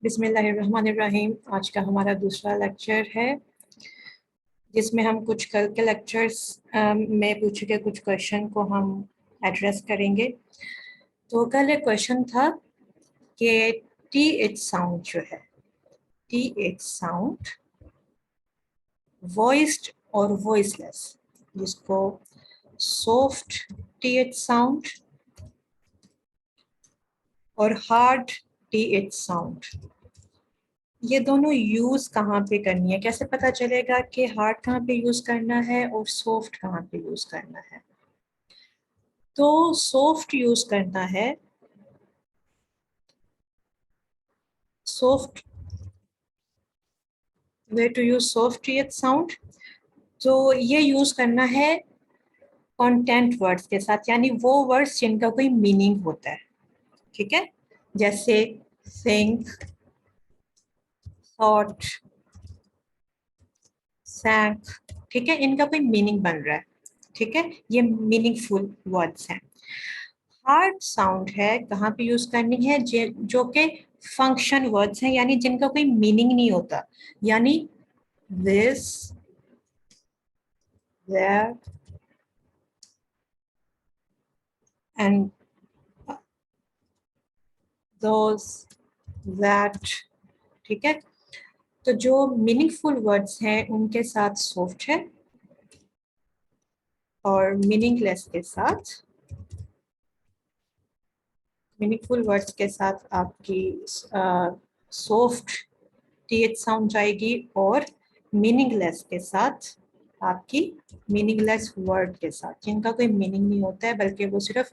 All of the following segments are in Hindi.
बिस्मिल्लाहिर्रहमानिर्रहीम। आज का हमारा दूसरा लेक्चर है जिसमें हम कुछ कल के लेक्चर्स में पूछे गए कुछ क्वेश्चन को हम एड्रेस करेंगे। तो कल एक क्वेश्चन था कि टी एच साउंड जो है, टी एच साउंड वॉइस्ड और वॉइसलेस, जिसको सॉफ्ट टी एच साउंड और हार्ड टी एच साउंड, ये दोनों यूज कहाँ पे करनी है, कैसे पता चलेगा कि हार्ड कहाँ पे यूज करना है और सॉफ्ट कहाँ पे यूज करना है। तो सॉफ्ट यूज करना है, soft way to use soft T H sound. तो ये यूज करना है कंटेंट वर्ड्स के साथ, यानी वो वर्ड्स जिनका कोई मीनिंग होता है। ठीक है, जैसे think, thought, sank। ठीक है, इनका कोई मीनिंग बन रहा है। ठीक है, ये मीनिंगफुल वर्ड्स हैं। हार्ड साउंड है, कहाँ पे यूज करनी है, जो कि फंक्शन वर्ड्स हैं, यानी जिनका कोई मीनिंग नहीं होता, यानी this, there and those, that। ठीक है, तो जो मीनिंगफुल वर्ड्स हैं उनके साथ सॉफ्ट है और मीनिंगलेस के साथ, मीनिंगफुल वर्ड्स के साथ आपकी सॉफ्ट टीएच साउंड जाएगी और मीनिंगलेस के साथ आपकी मीनिंगलेस वर्ड के साथ, जिनका कोई मीनिंग नहीं होता है बल्कि वो सिर्फ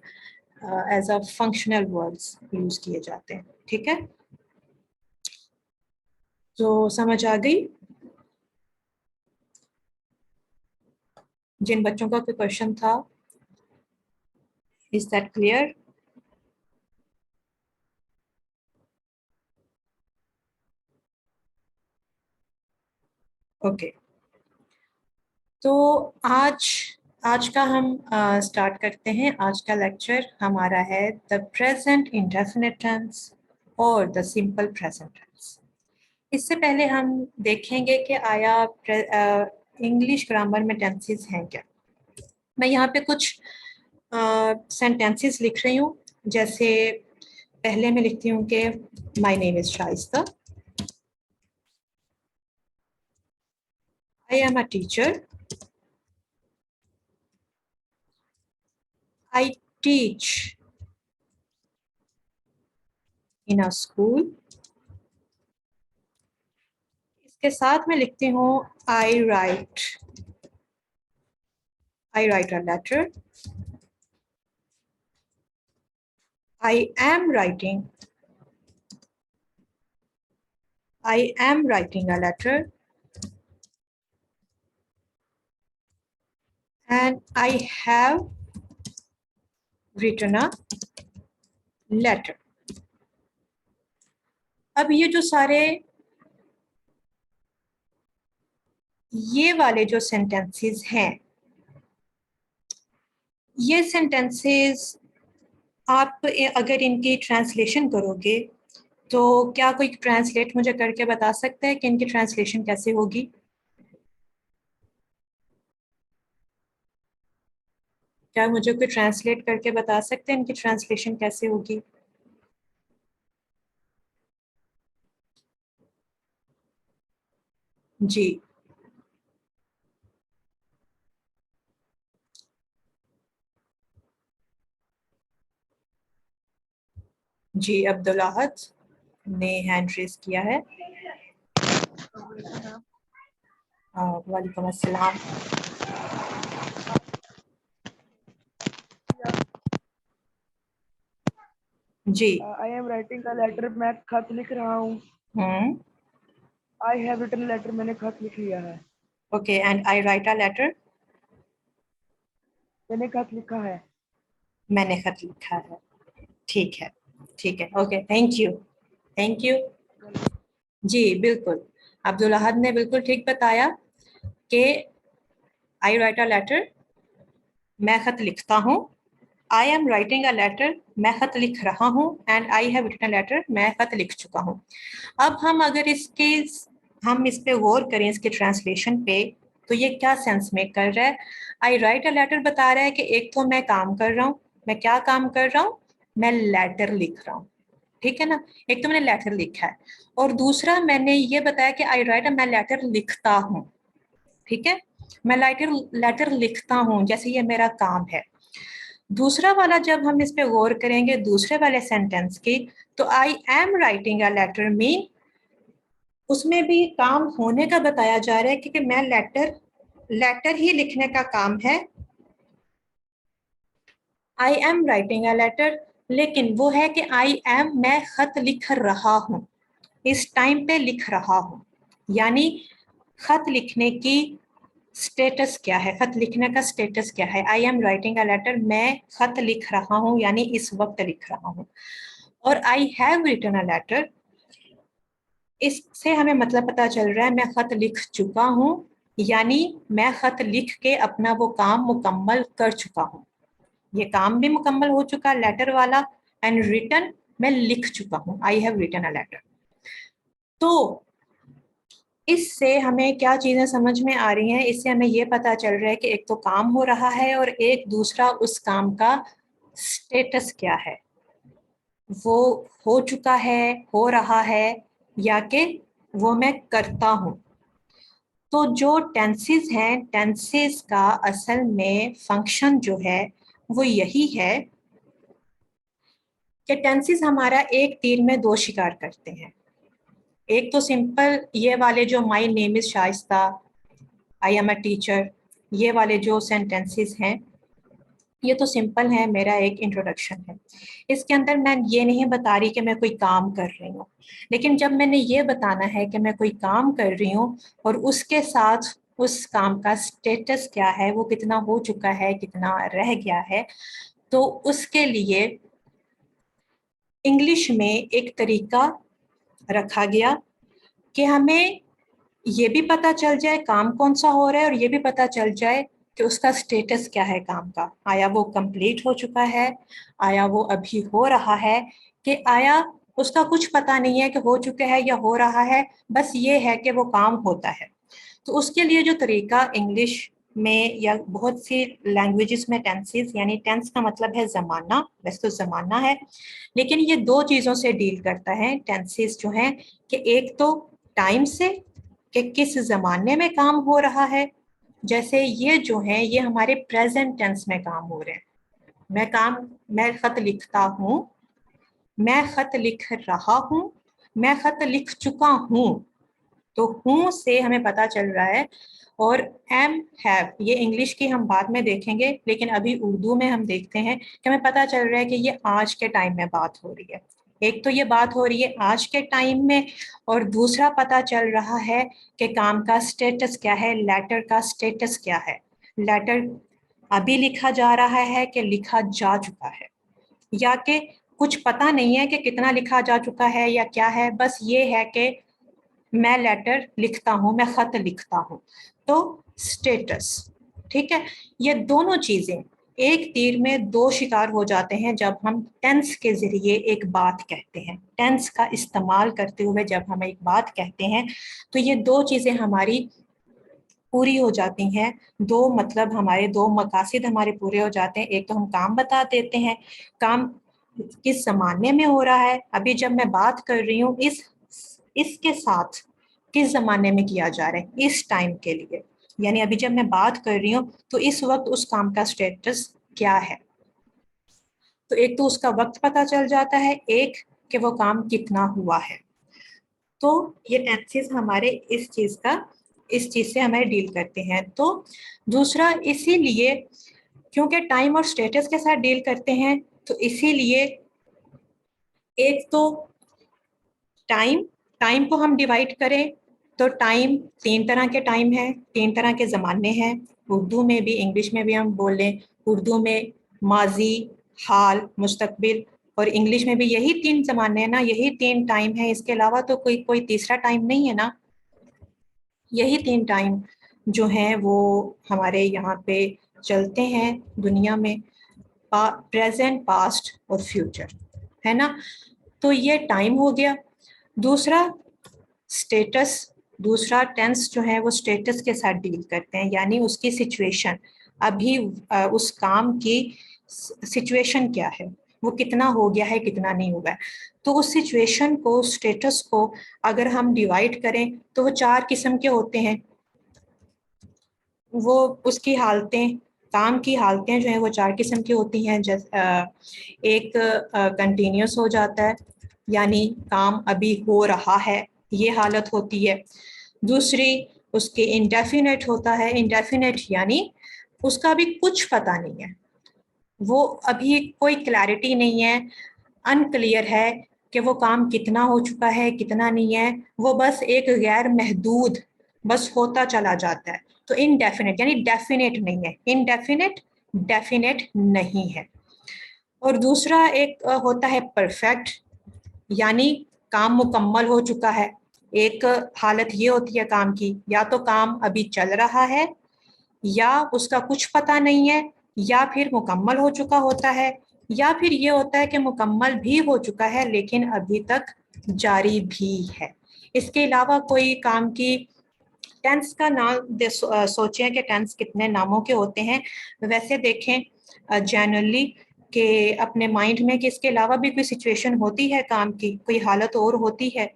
as a functional words use किए जाते हैं। ठीक है, तो समझ आ गई? जिन बच्चों का कोई क्वेश्चन था, इज दैट क्लियर? ओके, तो आज का हम स्टार्ट करते हैं। आज का लेक्चर हमारा है द प्रेजेंट इंडेफिनिट टेंस और द सिंपल प्रेजेंट टेंस। इससे पहले हम देखेंगे कि आया इंग्लिश ग्रामर में टेंसेस हैं क्या। मैं यहाँ पे कुछ सेंटेंसेस लिख रही हूँ। जैसे पहले मैं लिखती हूँ कि my name is Shaista, I am a teacher, I teach in a school। इसके साथ मैं लिखती हूँ I write a letter, I am writing a letter, and I have written a letter। अब ये जो सारे ये वाले जो सेंटेंसेस हैं, ये सेंटेंसेस आप अगर इनकी ट्रांसलेशन करोगे तो क्या कोई ट्रांसलेट मुझे करके बता सकता है कि इनकी ट्रांसलेशन कैसे होगी? क्या मुझे कोई ट्रांसलेट करके बता सकते हैं इनकी ट्रांसलेशन कैसे होगी? जी जी, अब्दुल अहद ने हैंड रेज किया है। वालेकुम अस्सलाम। जी, I am writing a letter, मैं खत लिख रहा हूँ। आई हैव रिटन लेटर, मैंने खत लिख लिया है। Okay, and I write a letter, मैंने खत लिखा है। मैंने खत लिखा है। ठीक है, ठीक है, okay, thank you, thank you. जी बिल्कुल, अब्दुल अहद ने बिल्कुल ठीक बताया कि आई राइट अ लेटर, मैं खत लिखता हूँ, I am writing a letter, मैं खत लिख रहा हूँ, and I have written a letter, मैं खत लिख चुका हूँ। अब हम अगर हम इस पे गौर करें इसके ट्रांसलेशन पे, तो ये क्या सेंस में कर रहा है? आई राइट अ लेटर बता रहा है कि एक तो मैं काम कर रहा हूँ, मैं क्या काम कर रहा हूँ? मैं लेटर लिख रहा हूँ, ठीक है ना। एक तो मैंने लेटर लिखा है, और दूसरा मैंने ये बताया कि आई राइट, मैं लेटर लिखता हूँ, ठीक है। मैं लेटर लिखता हूँ, जैसे ये मेरा काम है। दूसरा वाला जब हम इस पे गौर करेंगे दूसरे वाले सेंटेंस की, तो I am writing a letter mean उसमें भी काम होने का बताया जा रहा है, क्योंकि मैं लेटर ही लिखने का काम है। I am writing a letter, लेकिन वो है कि आई एम, मैं खत लिख रहा हूँ, इस टाइम पे लिख रहा हूँ। यानी खत लिखने की स्टेटस क्या है, खत लिखने का स्टेटस क्या है? I am writing a letter, मैं खत लिख रहा हूँ, यानी इस वक्त लिख रहा हूँ। और I have written a letter, इससे हमें मतलब पता चल रहा है मैं खत लिख चुका हूँ, यानी मैं खत लिख के अपना वो काम मुकम्मल कर चुका हूँ। ये काम भी मुकम्मल हो चुका लेटर वाला, एंड रिटन, मैं लिख चुका हूँ, I have written a letter. तो इससे हमें क्या चीजें समझ में आ रही हैं? इससे हमें ये पता चल रहा है कि एक तो काम हो रहा है, और एक दूसरा उस काम का स्टेटस क्या है, वो हो चुका है, हो रहा है, या कि वो मैं करता हूँ। तो जो टेंसेस हैं, टेंसेस का असल में फंक्शन जो है वो यही है कि टेंसेस हमारा एक तीर में दो शिकार करते हैं। एक तो सिंपल ये वाले जो my name is Shaista, I am a teacher, ये वाले जो सेंटेंसेस हैं, ये तो सिंपल है, मेरा एक इंट्रोडक्शन है। इसके अंदर मैं ये नहीं बता रही कि मैं कोई काम कर रही हूँ, लेकिन जब मैंने ये बताना है कि मैं कोई काम कर रही हूँ और उसके साथ उस काम का स्टेटस क्या है, वो कितना हो चुका है, कितना रह गया है, तो उसके लिए इंग्लिश में एक तरीका रखा गया कि हमें ये भी पता चल जाए काम कौन सा हो रहा है, और ये भी पता चल जाए कि उसका स्टेटस क्या है काम का। आया वो कंप्लीट हो चुका है, आया वो अभी हो रहा है, कि आया उसका कुछ पता नहीं है कि हो चुका है या हो रहा है, बस ये है कि वो काम होता है। तो उसके लिए जो तरीका इंग्लिश में या बहुत सी लैंग्वेजेस में टेंसेस, यानी टेंस का मतलब है ज़माना, वैसे तो ज़माना है, लेकिन ये दो चीज़ों से डील करता है टेंसेस जो हैं, कि एक तो टाइम से, कि किस ज़माने में काम हो रहा है। जैसे ये जो है ये हमारे प्रेजेंट टेंस में काम हो रहे हैं। मैं खत लिखता हूँ, मैं खत लिख रहा हूँ, मैं खत लिख चुका हूँ। तो हूँ से हमें पता चल रहा है। और एम हैव, ये इंग्लिश की हम बाद में देखेंगे, लेकिन अभी उर्दू में हम देखते हैं कि हमें पता चल रहा है कि ये आज के टाइम में बात हो रही है। एक तो ये बात हो रही है आज के टाइम में, और दूसरा पता चल रहा है कि काम का स्टेटस क्या है, लेटर का स्टेटस क्या है। लेटर अभी लिखा जा रहा है कि लिखा जा चुका है, या कि कुछ पता नहीं है कि कितना लिखा जा चुका है या क्या है, बस ये है कि मैं लेटर लिखता हूँ, मैं खत लिखता हूँ। तो स्टेटस, ठीक है। ये दोनों चीजें एक तीर में दो शिकार हो जाते हैं जब हम टेंस के जरिए एक बात कहते हैं। टेंस का इस्तेमाल करते हुए जब हम एक बात कहते हैं, तो ये दो चीजें हमारी पूरी हो जाती हैं। दो मतलब हमारे दो मकासद हमारे पूरे हो जाते हैं। एक तो हम काम बता देते हैं, काम किस जमाने में हो रहा है, अभी जब मैं बात कर रही हूँ इसके साथ किस जमाने में किया जा रहा है, इस टाइम के लिए, यानी अभी जब मैं बात कर रही हूँ तो इस वक्त उस काम का स्टेटस क्या है। तो एक तो उसका वक्त पता चल जाता है, एक कि वो काम कितना हुआ है। तो ये टेंसेस हमारे इस चीज से हमें डील करते हैं। तो दूसरा, इसीलिए क्योंकि टाइम और स्टेटस के साथ डील करते हैं, तो इसीलिए एक तो टाइम टाइम को हम डिवाइड करें तो टाइम तीन तरह के टाइम है, तीन तरह के ज़माने हैं। उर्दू में भी इंग्लिश में भी हम बोलें, उर्दू में माजी, हाल, मुस्तकबिल, और इंग्लिश में भी यही तीन ज़माने हैं ना, यही तीन टाइम है। इसके अलावा तो कोई कोई तीसरा टाइम नहीं है ना। यही तीन टाइम जो हैं वो हमारे यहाँ पे चलते हैं दुनिया में। प्रेजेंट, पास्ट और फ्यूचर, है ना। तो ये टाइम हो गया। दूसरा स्टेटस, दूसरा टेंस जो है वो स्टेटस के साथ डील करते हैं, यानी उसकी सिचुएशन, अभी उस काम की सिचुएशन क्या है, वो कितना हो गया है कितना नहीं हुआ है। तो उस सिचुएशन को, स्टेटस को अगर हम डिवाइड करें तो वो 4 किस्म के होते हैं। वो उसकी हालतें, काम की हालतें जो हैं वो 4 किस्म की होती हैं। एक कंटिन्यूस हो जाता है, यानी काम अभी हो रहा है, ये हालत होती है। दूसरी उसके इंडेफिनेट होता है, इंडेफिनेट यानी उसका अभी कुछ पता नहीं है, वो अभी कोई क्लैरिटी नहीं है, अनक्लियर है कि वो काम कितना हो चुका है कितना नहीं है, वो बस एक गैर महदूद बस होता चला जाता है। तो इनडेफिनेट यानी डेफिनेट नहीं है, इनडेफिनेट डेफिनेट नहीं है। और दूसरा एक होता है परफेक्ट, यानी काम मुकम्मल हो चुका है। एक हालत ये होती है काम की, या तो काम अभी चल रहा है, या उसका कुछ पता नहीं है, या फिर मुकम्मल हो चुका होता है, या फिर ये होता है कि मुकम्मल भी हो चुका है लेकिन अभी तक जारी भी है। इसके अलावा कोई काम की टेंस का नाम सोचें कि टेंस कितने नामों के होते हैं। वैसे देखें जनरली कि अपने माइंड में कि इसके अलावा भी कोई सिचुएशन होती है काम की, कोई हालत और होती है।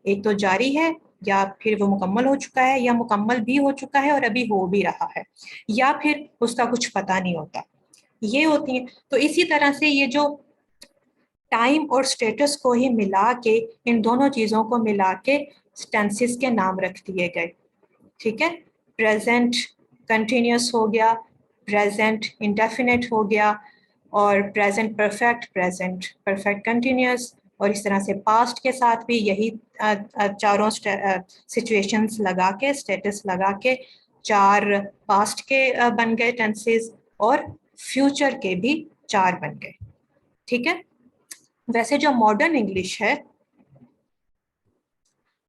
एक तो जारी है, या फिर वो मुकम्मल हो चुका है, या मुकम्मल भी हो चुका है और अभी हो भी रहा है, या फिर उसका कुछ पता नहीं होता, ये होती है। तो इसी तरह से ये जो टाइम और स्टेटस को ही मिला के, इन दोनों चीज़ों को मिला के टेंसेस के नाम रख दिए गए। ठीक है, प्रेजेंट कंटिन्यूस हो गया, प्रेजेंट इंडेफिनेट हो गया, और present perfect, present perfect continuous, और इस तरह से पास्ट के साथ भी यही चारों सिचुएशंस लगा के, स्टेटस लगा के 4 पास्ट के बन गए टेंसेस, और फ्यूचर के भी 4 बन गए। ठीक है। वैसे जो मॉडर्न इंग्लिश है,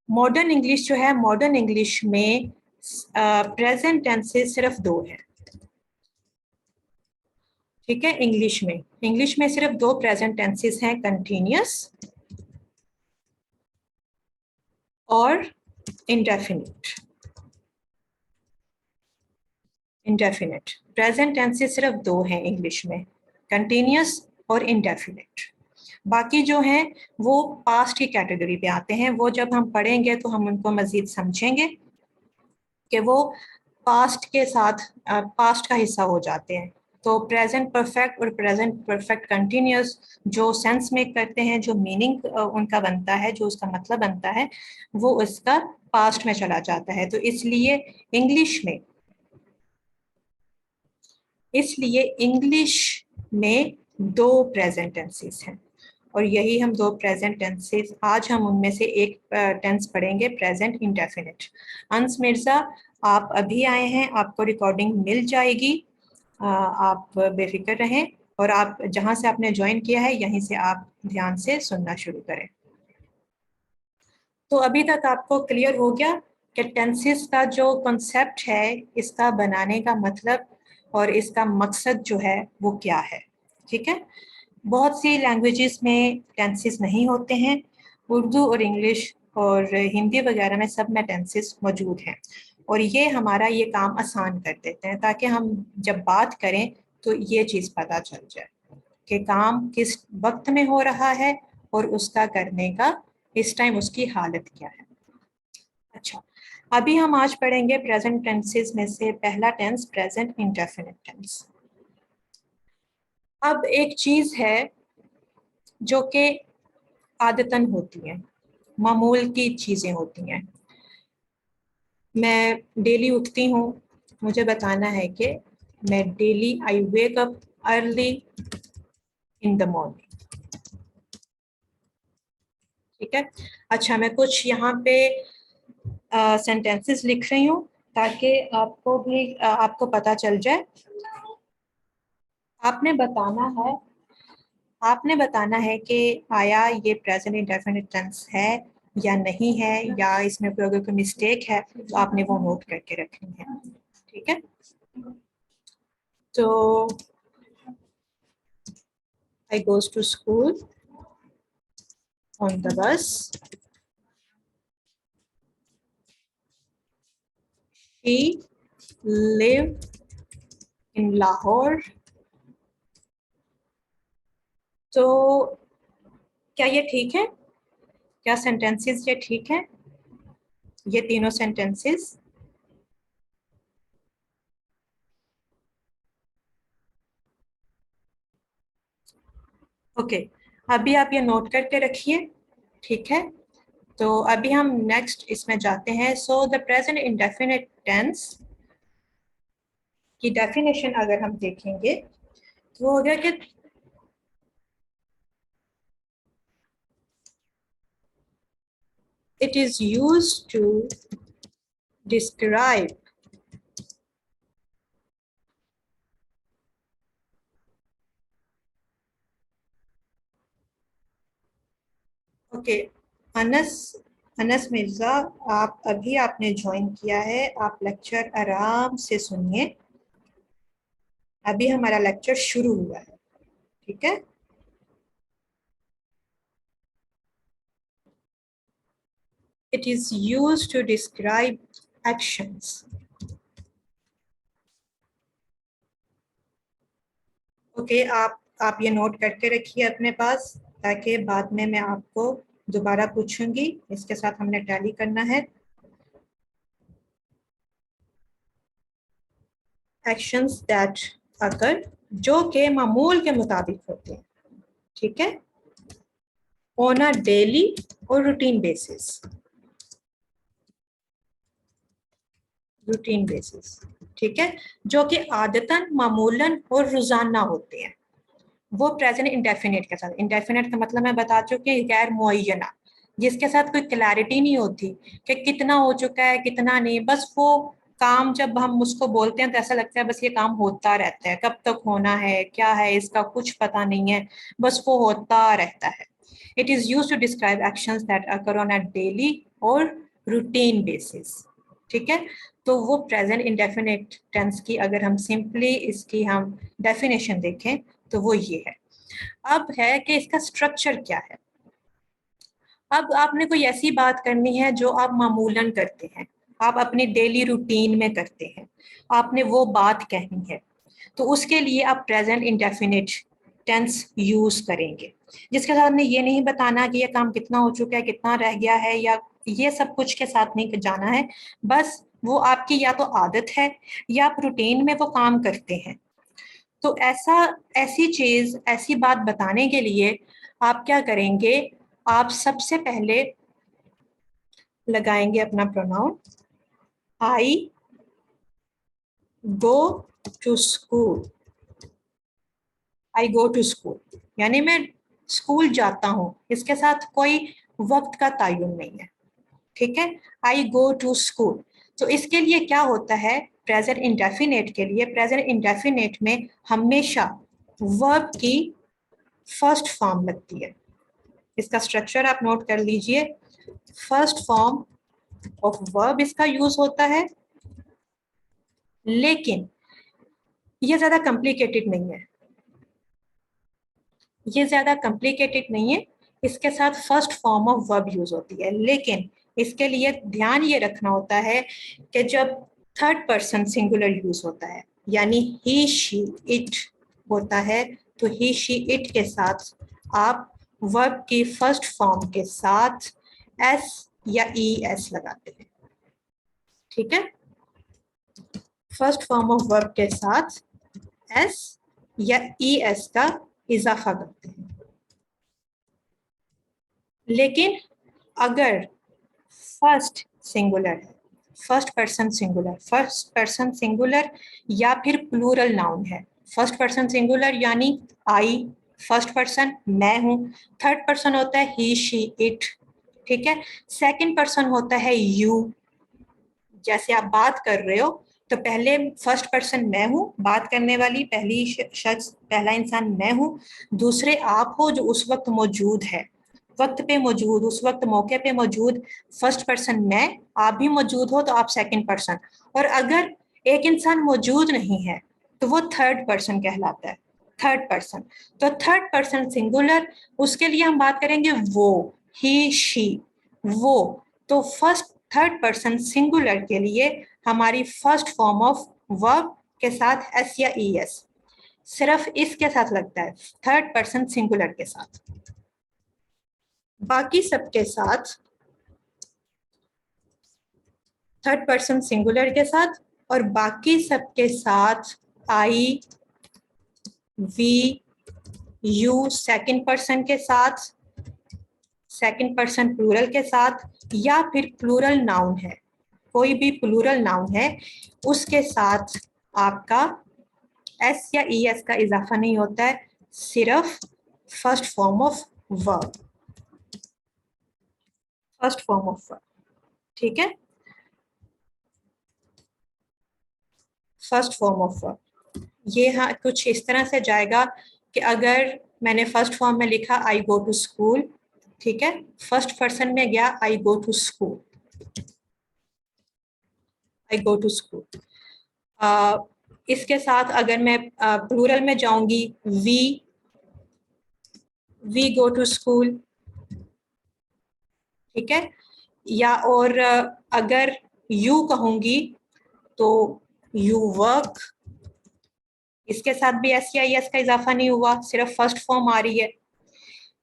मॉडर्न इंग्लिश जो है, मॉडर्न इंग्लिश में प्रेजेंट टेंसेस सिर्फ 2 है। ठीक है, इंग्लिश में सिर्फ 2 प्रेजेंट टेंसेस हैं, कंटिन्यूस और इंडेफिनिट। इंडेफिनिट प्रेजेंट टेंसेस सिर्फ 2 हैं इंग्लिश में, कंटिन्यूस और इंडेफिनिट। बाकी जो हैं वो पास्ट की कैटेगरी पे आते हैं। वो जब हम पढ़ेंगे तो हम उनको मजीद समझेंगे कि वो पास्ट के साथ पास्ट का हिस्सा हो जाते हैं। तो प्रेजेंट परफेक्ट और प्रेजेंट परफेक्ट कंटिन्यूस जो सेंस मेक करते हैं, जो मीनिंग उनका बनता है, जो उसका मतलब बनता है, वो उसका पास्ट में चला जाता है। तो इसलिए इंग्लिश में 2 प्रेजेंट टेंसेस हैं, और यही हम 2 प्रेजेंट टेंसेस, आज हम उनमें से एक टेंस पढ़ेंगे, प्रेजेंट इंडेफिनिट। अंस मिर्जा, आप अभी आए हैं, आपको रिकॉर्डिंग मिल जाएगी, आप बेफिक्र रहें, और आप जहां से आपने ज्वाइन किया है यहीं से आप ध्यान से सुनना शुरू करें। तो अभी तक आपको क्लियर हो गया कि टेंसेस का जो कॉन्सेप्ट है, इसका बनाने का मतलब और इसका मकसद जो है वो क्या है। ठीक है, बहुत सी लैंग्वेजेस में टेंसेस नहीं होते हैं, उर्दू और इंग्लिश और हिंदी वगैरह में सब में टेंसेस मौजूद हैं, और ये हमारा ये काम आसान कर देते हैं, ताकि हम जब बात करें तो ये चीज़ पता चल जाए कि काम किस वक्त में हो रहा है और उसका करने का इस टाइम उसकी हालत क्या है। अच्छा, अभी हम आज पढ़ेंगे प्रेजेंट टेंसेस में से पहला टेंस, प्रेजेंट इंडेफिनिट टेंस। अब एक चीज है जो कि आदतन होती है, मामूल की चीजें होती हैं। मैं डेली उठती हूँ, मुझे बताना है कि मैं daily I wake up early in the morning. ठीक है। अच्छा, मैं कुछ यहाँ पे सेंटेंसेस लिख रही हूँ ताकि आपको भी आपको पता चल जाए। आपने बताना है आपने बताना है कि आया ये प्रेजेंट इंडेफिनिट टेंस है या नहीं है, या इसमें कोई अगर कोई मिस्टेक है तो आपने वो नोट करके रखनी है। ठीक है, तो I goes to school on the bus. She live in Lahore. तो क्या ये ठीक है? क्या सेंटेंसेस ये ठीक है? ये तीनों सेंटेंसेस? ओके, अभी आप ये नोट करके रखिए, ठीक है? तो अभी हम नेक्स्ट इसमें जाते हैं. So the present indefinite tense की डेफिनेशन अगर हम देखेंगे तो हो गया कि it is used to describe okay. Anas Mirza, आप अभी आपने ज्वाइन किया है, आप लेक्चर आराम से सुनिए. अभी हमारा लेक्चर शुरू हुआ है, ठीक है? It is used to describe actions. Okay, आप ये नोट करके रखिए अपने पास, ताकि बाद में मैं आपको दोबारा पूछूंगी. इसके साथ हमने टैली करना है. एक्शंस दैट अकर, जो के मामूल के मुताबिक होते हैं, ठीक है? On a daily or routine basis. Routine basis, ठीक है? जो कि आदतन, मामूलन और रोजाना होते हैं, वो प्रेजेंट इंडेफिनिट के साथ. इंडेफिनिट का मतलब मैं बता चुकी हूँ, गैर मुअय्यना, जिसके साथ कोई क्लैरिटी नहीं होती कि कितना हो चुका है कितना नहीं. बस वो काम जब हम उसको बोलते हैं तो ऐसा लगता है बस ये काम होता रहता है, कब तक होना है, क्या है, इसका कुछ पता नहीं है, बस वो होता रहता है. It is used to describe actions that occur on a daily or routine basis, ठीक है? तो वो प्रेजेंट इंडेफिनिट टेंस की अगर हम सिंपली इसकी हम डेफिनेशन देखें तो वो ये है. अब है कि इसका स्ट्रक्चर क्या है. अब आपने कोई ऐसी बात करनी है जो आप मामूलन करते हैं, आप अपनी डेली रूटीन में करते हैं, आपने वो बात कहनी है, तो उसके लिए आप प्रेजेंट इंडेफिनिट टेंस यूज करेंगे, जिसके साथ में ये नहीं बताना कि ये काम कितना हो चुका है, कितना रह गया है, या ये सब कुछ के साथ नहीं जाना है. बस वो आपकी या तो आदत है या आप रूटीन में वो काम करते हैं. तो ऐसी चीज, ऐसी बात बताने के लिए आप क्या करेंगे, आप सबसे पहले लगाएंगे अपना pronoun. I go to school. I go to school यानी मैं स्कूल जाता हूं, इसके साथ कोई वक्त का तायुन नहीं है, ठीक है? आई गो टू स्कूल. तो इसके लिए क्या होता है, प्रेजेंट इंडेफिनेट के लिए, प्रेजेंट इंडेफिनेट में हमेशा वर्ब की फर्स्ट फॉर्म लगती है. इसका स्ट्रक्चर आप नोट कर लीजिए. फर्स्ट फॉर्म ऑफ वर्ब इसका यूज होता है, लेकिन ये ज्यादा कॉम्प्लिकेटेड नहीं है. ये ज्यादा कॉम्प्लिकेटेड नहीं है. इसके साथ first form of verb use होती है, लेकिन इसके लिए ध्यान ये रखना होता है कि जब थर्ड पर्सन सिंगुलर यूज होता है, यानी ही शी इट होता है, तो ही शी इट के साथ आप वर्ब की फर्स्ट फॉर्म के साथ एस या ई एस लगाते हैं, ठीक है? फर्स्ट फॉर्म ऑफ वर्ब के साथ एस या ई एस का इजाफा करते हैं. लेकिन अगर फर्स्ट सिंगुलर है, फर्स्ट पर्सन सिंगुलर या फिर प्लूरल नाउन है. फर्स्ट पर्सन सिंगुलर यानी आई, फर्स्ट पर्सन मैं हूं. थर्ड पर्सन होता है ही शी इट, ठीक है? सेकंड पर्सन होता है यू. जैसे आप बात कर रहे हो तो पहले फर्स्ट पर्सन मैं हूं, बात करने वाली पहली शख्स, पहला इंसान मैं हूं. दूसरे आप हो जो उस वक्त मौजूद है, वक्त पे मौजूद, उस वक्त मौके पे मौजूद. फर्स्ट पर्सन मैं, आप भी मौजूद हो तो आप सेकंड पर्सन. और अगर एक इंसान मौजूद नहीं है तो वो थर्ड पर्सन कहलाता है. Third person. तो थर्ड पर्सन सिंगुलर, उसके लिए हम बात करेंगे वो, ही शी, वो। तो फर्स्ट थर्ड पर्सन सिंगुलर के लिए हमारी फर्स्ट फॉर्म ऑफ वर्ब के साथ एस या ई एस, सिर्फ इसके साथ लगता है, थर्ड पर्सन सिंगुलर के साथ। बाकी सबके साथ थर्ड पर्सन सिंगुलर के साथ, और बाकी सबके साथ I, we, you second person के साथ, सेकंड पर्सन प्लूरल के साथ, या फिर प्लूरल नाउन है, कोई भी प्लूरल नाउन है उसके साथ आपका एस या ई एस का इजाफा नहीं होता है, सिर्फ first form of verb, first form of verb. ठीक है, फर्स्ट फॉर्म ऑफ वर्ब ये हाँ कुछ इस तरह से जाएगा कि अगर मैंने फर्स्ट फॉर्म में लिखा आई गो टू स्कूल, ठीक है, फर्स्ट पर्सन में गया I go to school, I go to school. इसके साथ अगर मैं प्लूरल में जाऊंगी, वी गो टू स्कूल, ठीक है, या और अगर यू कहूंगी तो यू वर्क, इसके साथ भी एस या एस का इजाफा नहीं हुआ, सिर्फ फर्स्ट फॉर्म आ रही है।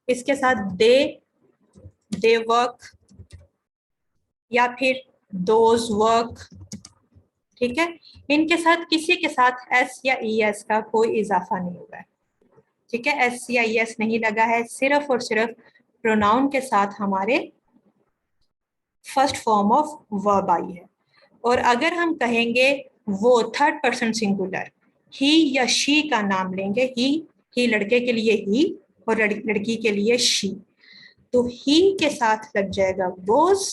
इसके साथ दे वर्क, या फिर दोज वर्क, ठीक है, इनके साथ किसी के साथ एस या ई एस का कोई इजाफा नहीं हुआ है, ठीक है, एस या ई एस नहीं लगा है, सिर्फ और सिर्फ प्रोनाउन के साथ हमारे first form of verb I है। और अगर हम कहेंगे वो थर्ड पर्सन सिंगुलर, ही या शी का नाम लेंगे, ही लड़के के लिए ही और लड़की के लिए शी, तो ही के साथ लग जाएगा गोज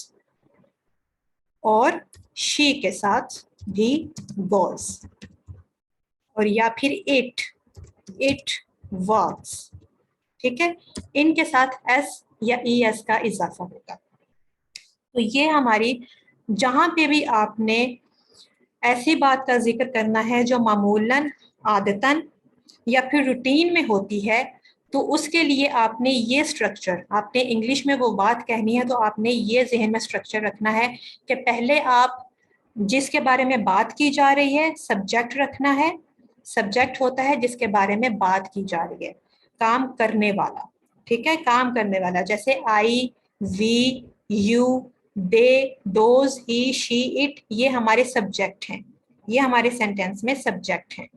और शी के साथ भी गोज, और या फिर इट वर्क्स, ठीक है, इनके साथ एस या ई एस का इजाफा होगा। तो ये हमारी, जहां पे भी आपने ऐसी बात का जिक्र करना है जो मामूलन, आदतन या फिर रूटीन में होती है, तो उसके लिए आपने ये स्ट्रक्चर, आपने इंग्लिश में वो बात कहनी है तो आपने ये जहन में स्ट्रक्चर रखना है कि पहले आप जिसके बारे में बात की जा रही है सब्जेक्ट रखना है, सब्जेक्ट होता है जिसके बारे में बात की जा रही है, काम करने वाला, ठीक है, काम करने वाला, जैसे I, we, you, they, those, he, she, it, ये हमारे सब्जेक्ट हैं, ये हमारे सेंटेंस में सब्जेक्ट हैं।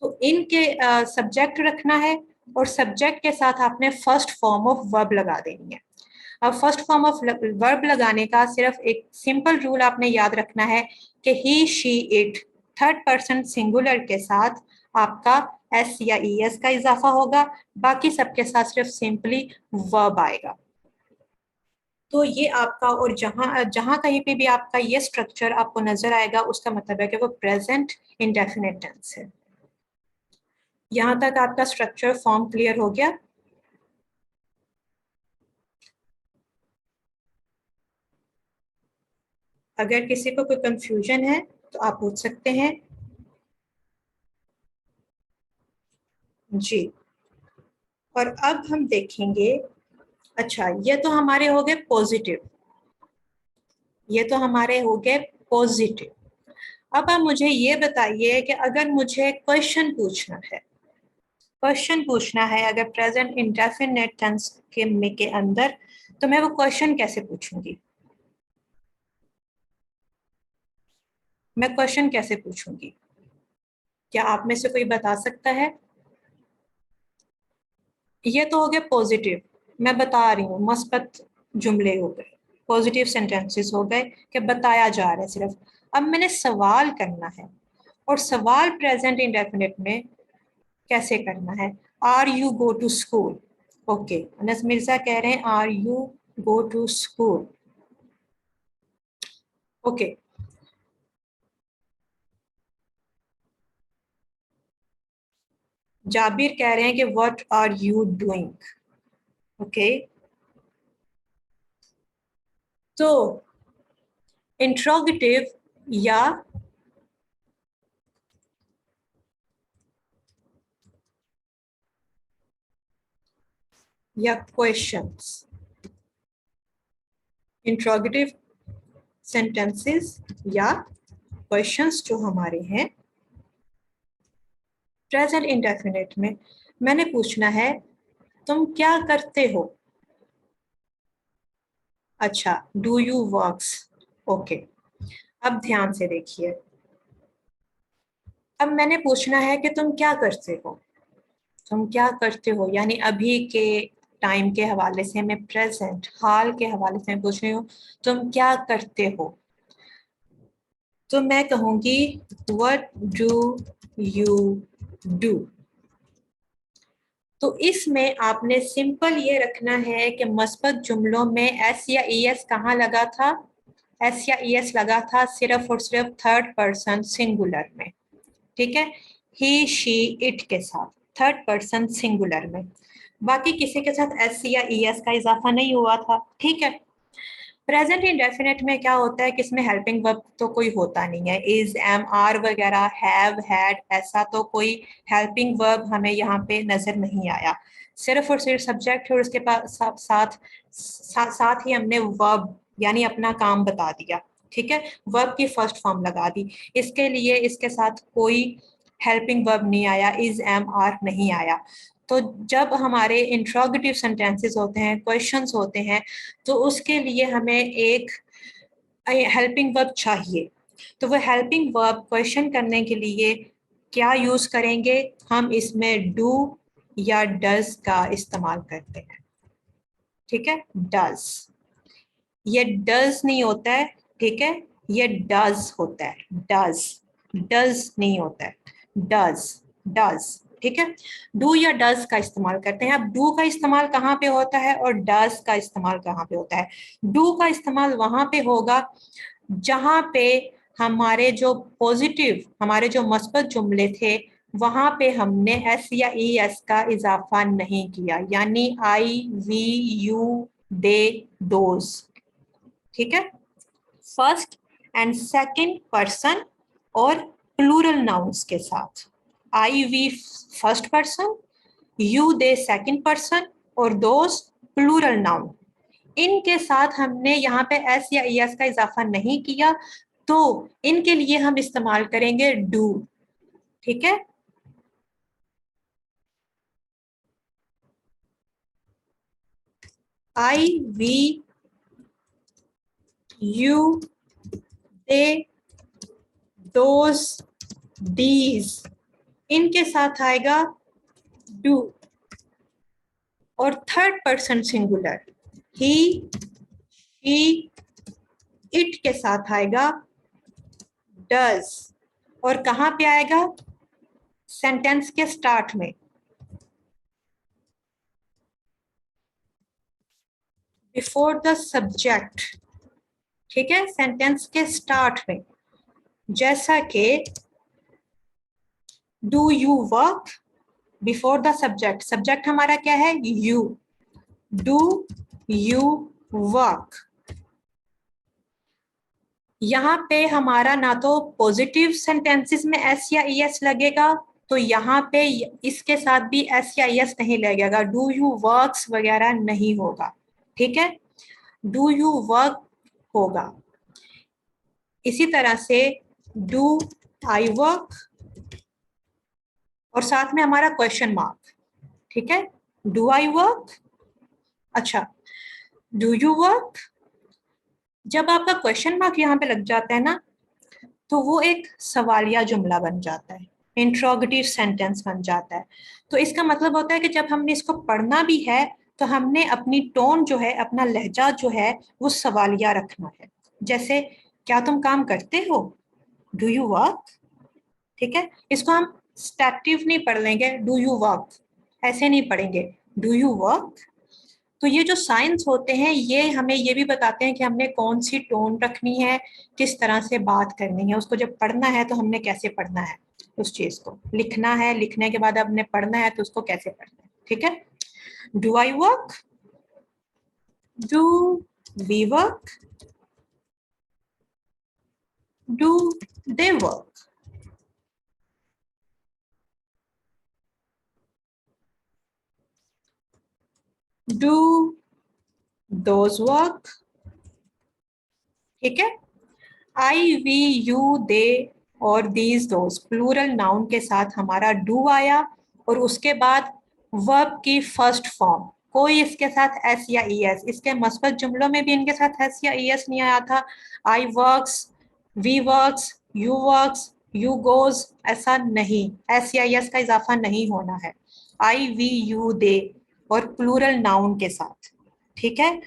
तो इनके सब्जेक्ट रखना है, और सब्जेक्ट के साथ आपने फर्स्ट फॉर्म ऑफ वर्ब लगा देनी है। अब फर्स्ट फॉर्म ऑफ वर्ब लगाने का सिर्फ एक सिंपल रूल आपने याद रखना है कि he, she, it third person singular के साथ आपका एस या ई एस का इजाफा होगा, बाकी सबके साथ सिर्फ सिंपली वर्ब आएगा। तो ये आपका, और जहां जहां कहीं पे भी आपका ये स्ट्रक्चर आपको नजर आएगा उसका मतलब है कि वो प्रेजेंट इंडेफिनिट टेंस है। यहां तक आपका स्ट्रक्चर फॉर्म क्लियर हो गया? अगर किसी को कोई कंफ्यूजन है तो आप पूछ सकते हैं। जी, और अब हम देखेंगे, अच्छा ये तो हमारे हो गए पॉजिटिव, ये तो हमारे हो गए पॉजिटिव। अब आप मुझे ये बताइए कि अगर मुझे क्वेश्चन पूछना है, क्वेश्चन पूछना है अगर प्रेजेंट इंडेफिनिट टेंस के अंदर, तो मैं वो क्वेश्चन कैसे पूछूंगी, मैं क्वेश्चन कैसे पूछूंगी? क्या आप में से कोई बता सकता है? ये तो हो गया पॉजिटिव, मैं बता रही हूँ, मस्बत जुमले हो गए, पॉजिटिव सेंटेंसेस हो गए कि बताया जा रहा है सिर्फ। अब मैंने सवाल करना है, और सवाल प्रेजेंट इंडेफिनिट में कैसे करना है? Are you go to school, okay, Anas Mirza कह रहे हैं are you go to school, okay. Jabir कह रहे हैं कि what are you doing, okay. तो इंट्रोगेटिव या या क्वेश्चंस। इंट्रोगेटिव सेंटेंसेस या क्वेश्चंस जो हमारे हैं प्रेजेंट इंडेफिनिट में, मैंने पूछना है तुम क्या करते हो। अच्छा, डू यू वर्क्स। ओके, अब ध्यान से देखिए। अब मैंने पूछना है कि तुम क्या करते हो। तुम क्या करते हो यानी अभी के टाइम के हवाले से मैं प्रेजेंट हाल के हवाले से मैं पूछ रही हूँ तुम क्या करते हो। तो मैं कहूंगी व्हाट डू यू डू। तो इसमें आपने सिंपल ये रखना है कि मस्बत जुमलों में एस या ई एस कहाँ लगा था। एस या ई एस लगा था सिर्फ और सिर्फ थर्ड पर्सन सिंगुलर में। ठीक है, ही शी इट के साथ थर्ड पर्सन सिंगुलर में। बाकी किसी के साथ एस या ई एस का इजाफा नहीं हुआ था। ठीक है, प्रेजेंट इंडेफिनिट में क्या होता है कि इसमें हेल्पिंग वर्ब तो कोई होता नहीं है। इज, एम, आर वगैरह, हैव, हैड, ऐसा तो कोई हेल्पिंग वर्ब हमें यहाँ पे नजर नहीं आया। सिर्फ और सिर्फ सब्जेक्ट है और उसके पास साथ ही हमने वर्ब यानी अपना काम बता दिया। ठीक है, वर्ब की फर्स्ट फॉर्म लगा दी। इसके लिए इसके साथ कोई हेल्पिंग वर्ब नहीं आया, इज, एम, आर नहीं आया। तो जब हमारे इंट्रोगेटिव सेंटेंसेस होते हैं, क्वेश्चंस होते हैं, तो उसके लिए हमें एक हेल्पिंग वर्ब चाहिए। तो वो हेल्पिंग वर्ब क्वेश्चन करने के लिए क्या यूज करेंगे, हम इसमें डू या डज का इस्तेमाल करते हैं। ठीक है, डज। ये डज नहीं होता है, ठीक है, ये डज होता है। डज, डज नहीं होता है, डज, डज। ठीक है, डू या डज का इस्तेमाल करते हैं। अब डू का इस्तेमाल कहाँ पे होता है और डज का इस्तेमाल कहाँ पे होता है। डू का इस्तेमाल वहां पे होगा जहां पे हमारे जो पॉजिटिव हमारे जो मस्बत जुमले थे वहां पे हमने एस या ई एस का इजाफा नहीं किया, यानी I, we, you, they, those. ठीक है, फर्स्ट एंड सेकंड पर्सन और प्लूरल नाउन्स के साथ। I, we first person, you, they second person और दोज प्लूरल नाउन। इनके साथ हमने यहाँ पे एस या ई एस का इजाफा नहीं किया, तो इनके लिए हम इस्तेमाल करेंगे डू। ठीक है, I, we, you, they, those, these, इनके साथ आएगा डू। और third person singular he, she, it के साथ आएगा डज। और कहां पे आएगा, सेंटेंस के स्टार्ट में, बिफोर द सब्जेक्ट। ठीक है, सेंटेंस के स्टार्ट में, जैसा कि do you work, before the subject, subject हमारा क्या है, यू, डू यू वर्क। यहाँ पे हमारा ना तो पॉजिटिव सेंटेंसेस में एस या ई एस लगेगा, तो यहाँ पे इसके साथ भी एस या ई एस नहीं लगेगा, डू यू वर्क्स वगैरह नहीं होगा। ठीक है, डू यू वर्क होगा। इसी तरह से डू आई वर्क और साथ में हमारा क्वेश्चन मार्क। ठीक है, डू आई वर्क। अच्छा, डू यू वर्क। जब आपका क्वेश्चन मार्क यहाँ पे लग जाता है ना, तो वो एक सवालिया जुमला बन जाता है, इंट्रोगेटिव सेंटेंस बन जाता है। तो इसका मतलब होता है कि जब हमने इसको पढ़ना भी है तो हमने अपनी टोन जो है, अपना लहजा जो है, वो सवालिया रखना है। जैसे, क्या तुम काम करते हो, डू यू वर्क। ठीक है, इसको हम स्टैटिव नहीं पढ़ लेंगे, डू यू वर्क ऐसे नहीं पढ़ेंगे, डू यू वर्क। तो ये जो साइंस होते हैं ये हमें ये भी बताते हैं कि हमने कौन सी टोन रखनी है, किस तरह से बात करनी है। उसको जब पढ़ना है तो हमने कैसे पढ़ना है, उस चीज को लिखना है, लिखने के बाद हमने पढ़ना है तो उसको कैसे पढ़ना है। ठीक है, do I work, do we work, do they work. Do those work, ठीक है। आई वी यू दे और दीज दोज प्लूरल नाउन के साथ हमारा डू आया और उसके बाद वर्ब की फर्स्ट फॉर्म, कोई इसके साथ एस या ई एस, इसके मस्बत जुमलों में भी इनके साथ एस या ई एस नहीं आया था। I works, we works, you works, you goes, ऐसा नहीं, एस या ई एस का इजाफा नहीं होना है। आई वी यू दे और प्लूरल नाउन के साथ, ठीक है।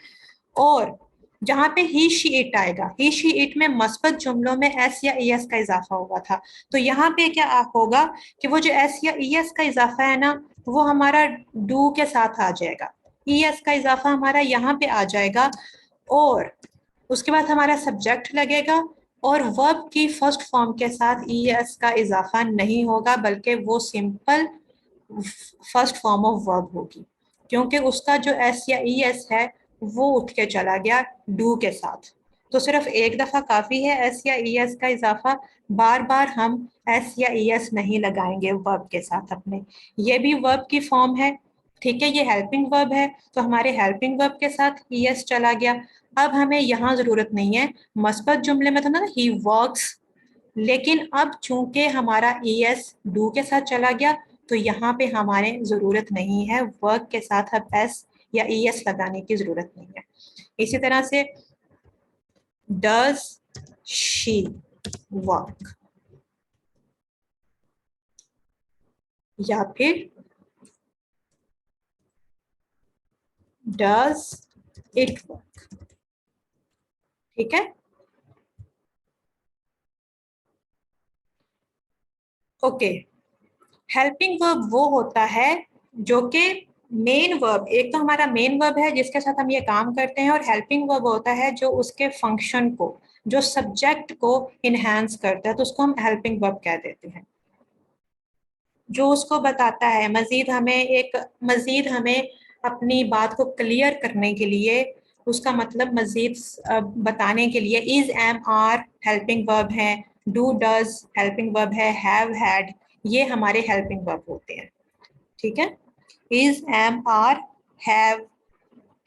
और जहां पे ही शी इट आएगा, ही शी इट में मस्बत जुमलों में एस या ई एस का इजाफा हुआ था, तो यहाँ पे क्या होगा कि वो जो एस या ई एस का इजाफा है ना, वो हमारा डू के साथ आ जाएगा, ई एस का इजाफा हमारा यहाँ पे आ जाएगा, और उसके बाद हमारा सब्जेक्ट लगेगा, और वर्ब की फर्स्ट फॉर्म के साथ ई एस का इजाफा नहीं होगा, बल्कि वो simple first form of verb होगी, क्योंकि उसका जो एस या ई एस है वो उठ के चला गया डू के साथ। तो सिर्फ एक दफा काफी है एस या ई एस का इजाफा, बार बार हम एस या ई एस नहीं लगाएंगे वर्ब के साथ अपने। ये भी वर्ब की फॉर्म है, ठीक है, ये हेल्पिंग वर्ब है, तो हमारे हेल्पिंग वर्ब के साथ ई एस चला गया। अब हमें यहाँ जरूरत नहीं है, मस्बत जुमले में था ना ही वर्क्स, लेकिन अब चूंकि हमारा ई एस डू के साथ चला गया, तो यहाँ पे हमारे जरूरत नहीं है वर्क के साथ अब एस या ई एस लगाने की जरूरत नहीं है। इसी तरह से डज शी वर्क, या फिर डज इट वर्क, ठीक है। ओके, हेल्पिंग वर्ब वो होता है जो कि मेन वर्ब, एक तो हमारा मेन वर्ब है जिसके साथ हम ये काम करते हैं, और हेल्पिंग वर्ब होता है जो उसके फंक्शन को, जो सब्जेक्ट को इनहेंस करता है, तो उसको हम हेल्पिंग वर्ब कह देते हैं, जो उसको बताता है मजीद हमें अपनी बात को क्लियर करने के लिए, उसका मतलब मजीद बताने के लिए is am are helping verb है, डू डज हेल्पिंग वर्ब है, हैव हैड, ये हमारे हेल्पिंग वर्ब होते हैं, ठीक है। Is am are have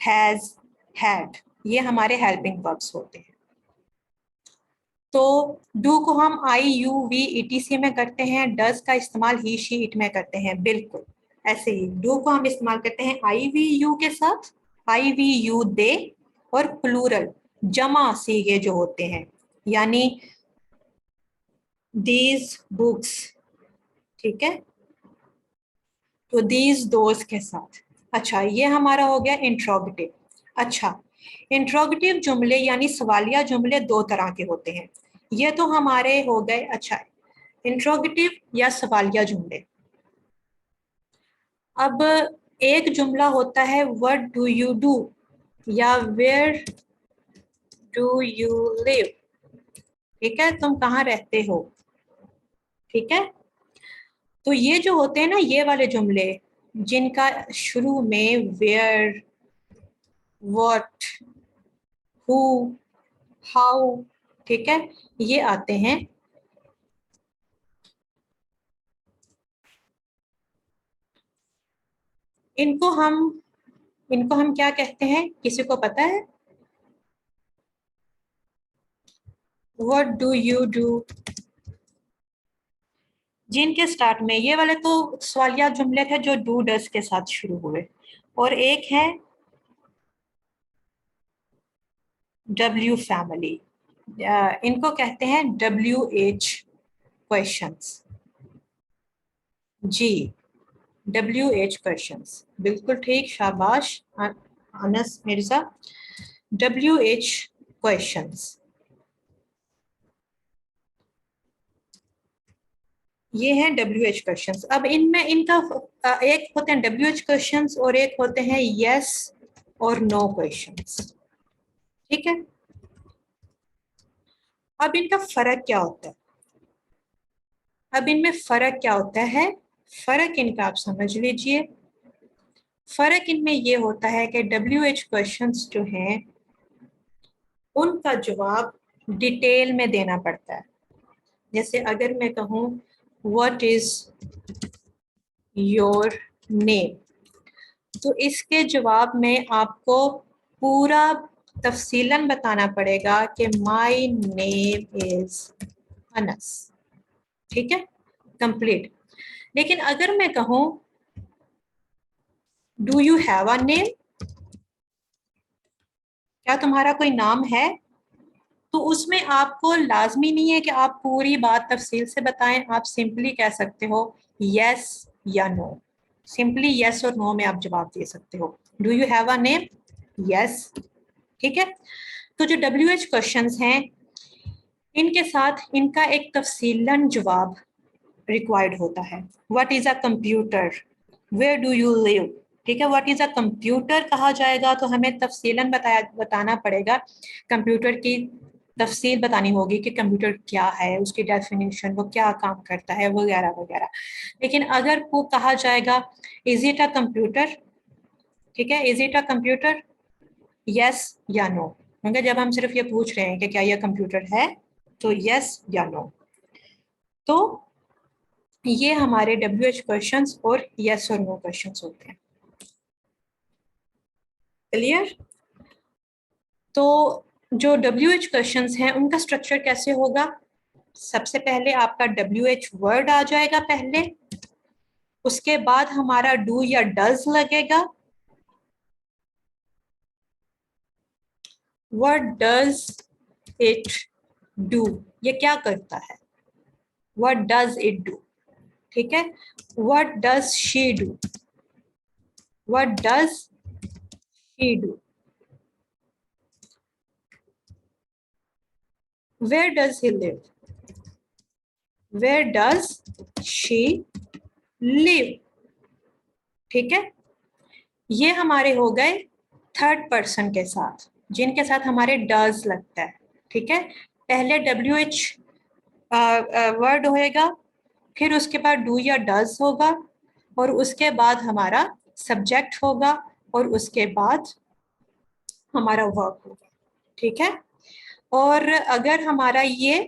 has had, ये हमारे हेल्पिंग वर्ब्स होते हैं। तो डू को हम आई यू वी ईटीसी में करते हैं, डज का इस्तेमाल ही शी इट में करते हैं, बिल्कुल ऐसे ही डू को हम इस्तेमाल करते हैं आई वी यू के साथ, आई वी यू दे, और प्लूरल जमा सीगे जो होते हैं, यानी दीज बुक्स, ठीक है, तो दीज दोज के साथ। अच्छा, ये हमारा हो गया इंट्रोगेटिव। अच्छा, इंट्रोगेटिव जुमले यानी सवालिया जुमले दो तरह के होते हैं, ये तो हमारे हो गए। अच्छा, इंट्रोगेटिव या सवालिया जुमले। अब एक जुमला होता है व्हाट डू यू डू, या वेयर डू यू लिव, ठीक है, तुम कहाँ रहते हो, ठीक है। तो ये जो होते हैं ना, ये वाले जुमले जिनका शुरू में वेयर, व्हाट, हु, हाउ, ठीक है, ये आते हैं, इनको हम इनको हम क्या कहते हैं, किसी को पता है? व्हाट डू यू डू, जिनके स्टार्ट में ये वाले तो सवालिया जुमले थे जो डू डस के साथ शुरू हुए, और एक है डब्ल्यू फैमिली, इनको कहते हैं डब्ल्यू एच क्वेश्चंस, जी, डब्ल्यू एच क्वेश्चंस, बिल्कुल ठीक, शाबाश Anas Mirza, W H questions, ये हैं डब्ल्यू एच क्वेश्चंस। अब इनमें इनका एक होते हैं डब्ल्यू एच क्वेश्चंस और एक होते हैं यस और नो क्वेश्चंस, ठीक है। अब इनका फर्क क्या होता है, अब इनमें फर्क क्या होता है, फर्क इनका आप समझ लीजिए। फर्क इनमें ये होता है कि डब्ल्यू एच क्वेश्चंस जो हैं उनका जवाब डिटेल में देना पड़ता है। जैसे अगर मैं कहूँ व्हाट इज योर नेम, तो इसके जवाब में आपको पूरा तफसीलन बताना पड़ेगा कि माई नेम इज अनस। ठीक है, कंप्लीट। लेकिन अगर मैं कहूं do you have a name, क्या तुम्हारा कोई नाम है, तो उसमें आपको लाजमी नहीं है कि आप पूरी बात तफसील से बताएं। आप सिंपली कह सकते हो यस या नो। सिंपली यस और नो में आप जवाब दे सकते हो। Do you have a name, yes. ठीक है, तो जो WH क्वेश्चंस हैं इनके साथ इनका एक तफसीलन जवाब रिक्वायर्ड होता है। What is a computer, where do you live. ठीक है, व्हाट इज अ कंप्यूटर कहा जाएगा तो हमें तफसीलन बताना पड़ेगा, कंप्यूटर की तफसील बतानी होगी कि कंप्यूटर क्या है, उसकी डेफिनेशन, वो क्या काम करता है, वगैरह वगैरह। लेकिन अगर वो कहा जाएगा इज इट अ कंप्यूटर, ठीक है, is it a computer, yes या नो। क्योंकि जब हम सिर्फ ये पूछ रहे हैं कि क्या यह कंप्यूटर है, तो यस या नो। तो ये हमारे WH क्वेश्चंस और यस और नो क्वेश्चंस होते हैं। क्लियर? तो जो WH क्वेश्चंस हैं उनका स्ट्रक्चर कैसे होगा? सबसे पहले आपका WH वर्ड आ जाएगा पहले, उसके बाद हमारा डू या डज लगेगा। व्हाट डज इट डू, ये क्या करता है। व्हाट डज इट डू, ठीक है। What does she do, what does she do. Where does he live, where does she live. ठीक है, ये हमारे हो गए थर्ड पर्सन के साथ, जिनके साथ हमारे डज लगता है। ठीक है, पहले WH वर्ड होएगा, फिर उसके बाद डू या डज होगा, और उसके बाद हमारा सब्जेक्ट होगा, और उसके बाद हमारा वर्ब होगा। ठीक है, और अगर हमारा ये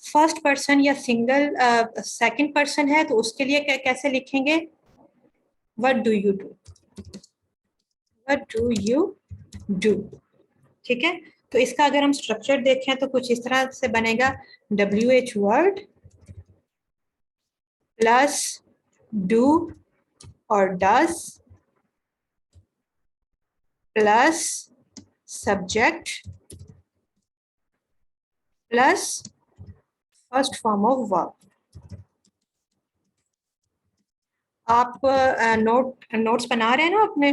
फर्स्ट पर्सन या सिंगल सेकंड पर्सन है तो उसके लिए कैसे लिखेंगे? What do you do, what do you do. ठीक है, तो इसका अगर हम स्ट्रक्चर देखें तो कुछ इस तरह से बनेगा, WH वर्ड प्लस डू और does plus subject plus first form of verb. आप नोट्स बना रहे हैं ना अपने,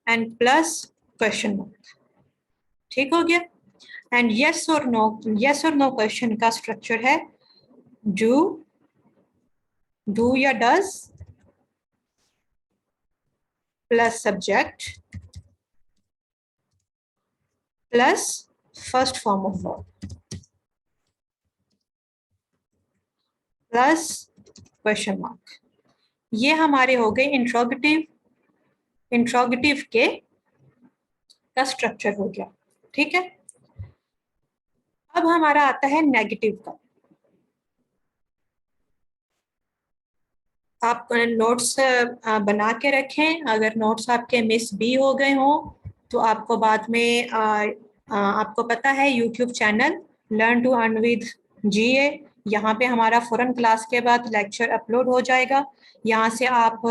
एंड प्लस क्वेश्चन मार्क। ठीक हो गया। एंड यस और नो, यस और नो क्वेश्चन का स्ट्रक्चर है डू, डू या does plus subject plus first form of verb plus question mark. ये हमारे हो गए इंट्रोगेटिव, इंट्रोगेटिव के का स्ट्रक्चर हो गया। ठीक है, अब हमारा आता है नेगेटिव का। आप नोट्स बना के रखें, अगर नोट्स आपके मिस भी हो गए हों तो आपको बाद में आपको पता है YouTube channel learn to earn with GA, यहाँ पे हमारा फौरन क्लास के बाद लेक्चर अपलोड हो जाएगा। यहाँ से आप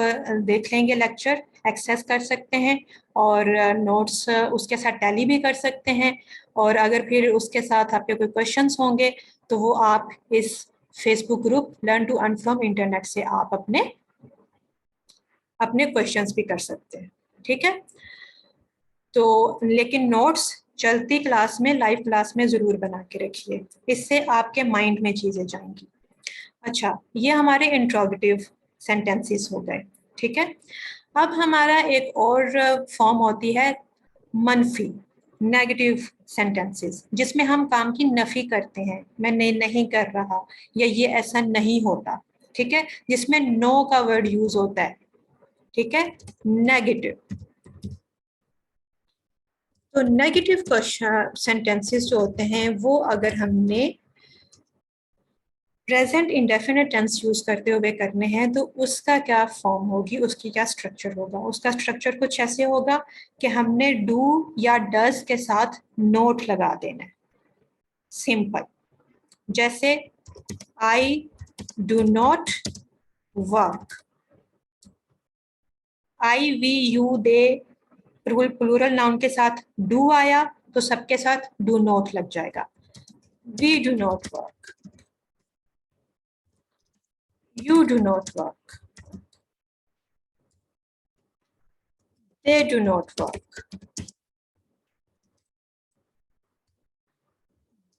देख लेंगे लेक्चर, एक्सेस कर सकते हैं, और नोट्स उसके साथ टैली भी कर सकते हैं। और अगर फिर उसके साथ आपके कोई क्वेश्चंस होंगे तो वो आप इस Facebook group learn to earn from internet से आप अपने अपने क्वेश्चंस भी कर सकते हैं। ठीक है, तो लेकिन नोट्स चलती क्लास में, लाइव क्लास में जरूर बना के रखिए, इससे आपके माइंड में चीजें जाएंगी। अच्छा, ये हमारे इंट्रोगेटिव सेंटेंसेस हो गए। ठीक है, अब हमारा एक और फॉर्म होती है मनफी, नेगेटिव सेंटेंसेस, जिसमें हम काम की नफी करते हैं, मैं नहीं कर रहा, या ये ऐसा नहीं होता। ठीक है, जिसमें नो का वर्ड यूज होता है। ठीक है, नेगेटिव। तो नेगेटिव क्वेश्चन सेंटेंसेस जो होते हैं वो अगर हमने प्रेजेंट इंडेफिनिट टेंस यूज करते हुए करने हैं तो उसका क्या फॉर्म होगी, उसकी क्या स्ट्रक्चर होगा। उसका स्ट्रक्चर कुछ ऐसे होगा कि हमने डू या डज के साथ नोट लगा देना है, सिंपल। जैसे I do not work, I we you they plural noun के साथ डू आया तो सबके साथ डू नॉट लग जाएगा। We do not work, you do not work, they do not work,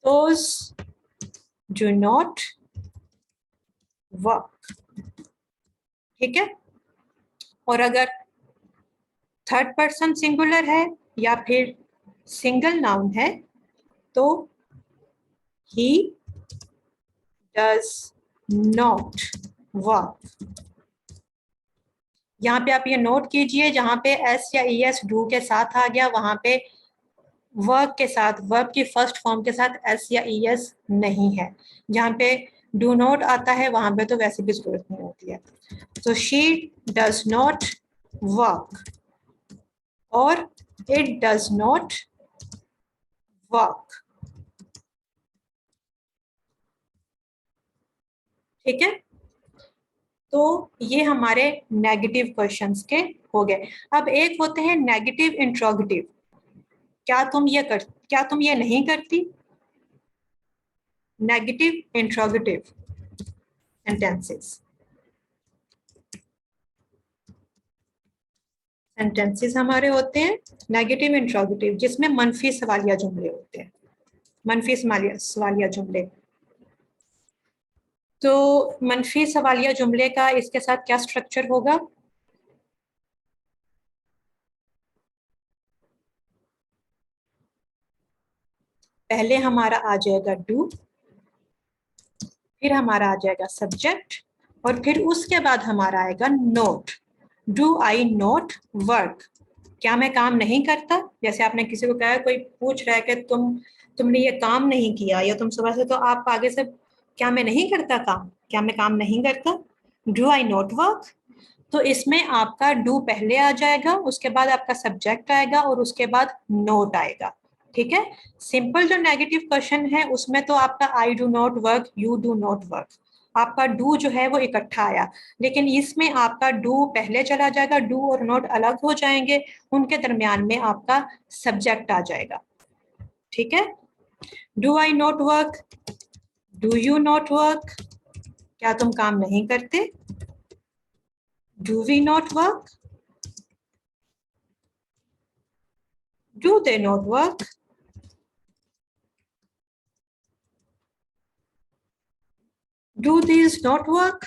those do not work। ठीक है। और अगर थर्ड पर्सन सिंगुलर है या फिर सिंगल नाउन है तो he does not work। यहाँ पे आप ये नोट कीजिए, जहां पे एस या ई एस डू के साथ आ गया वहां पे वर्क के साथ, वर्ब की फर्स्ट फॉर्म के साथ एस या ई एस नहीं है। जहाँ पे डू नॉट आता है वहां पे तो वैसे भी जरूरत नहीं होती है। तो शी डज नॉट वर्क और इट डज नॉट वर्क। ठीक है। तो ये हमारे नेगेटिव क्वेश्चंस के हो गए। अब एक होते हैं नेगेटिव इंट्रोगेटिव। क्या तुम ये नहीं करती? नेगेटिव इंट्रोगेटिव सेंटेंसेस हमारे होते हैं नेगेटिव इंट्रोगेटिव, जिसमें मनफी सवालिया जुमले होते हैं, मनफी सवालिया जुमले। तो मनफी सवालिया जुमले का इसके साथ क्या स्ट्रक्चर होगा? पहले हमारा आ जाएगा डू, फिर हमारा आ जाएगा सब्जेक्ट, और फिर उसके बाद हमारा आएगा note. Do I note work, क्या मैं काम नहीं करता? जैसे आपने किसी को कहा, कोई पूछ रहा है कि तुमने ये काम नहीं किया, या तुम सुबह से, तो आप आगे से क्या मैं नहीं करता काम, क्या मैं काम नहीं करता, डू आई नॉट वर्क। तो इसमें आपका डू पहले आ जाएगा, उसके बाद आपका सब्जेक्ट आएगा और उसके बाद नोट आएगा। ठीक है। सिंपल जो नेगेटिव क्वेश्चन है उसमें तो आपका आई do not work, you do not work, आपका डू जो है वो इकट्ठा आया। लेकिन इसमें आपका डू पहले चला जाएगा, डू और नॉट अलग हो जाएंगे, उनके दरमियान में आपका सब्जेक्ट आ जाएगा। ठीक है। Do I not work, do you not work, क्या तुम काम नहीं करते? Do we not work, do they not work, do these not work?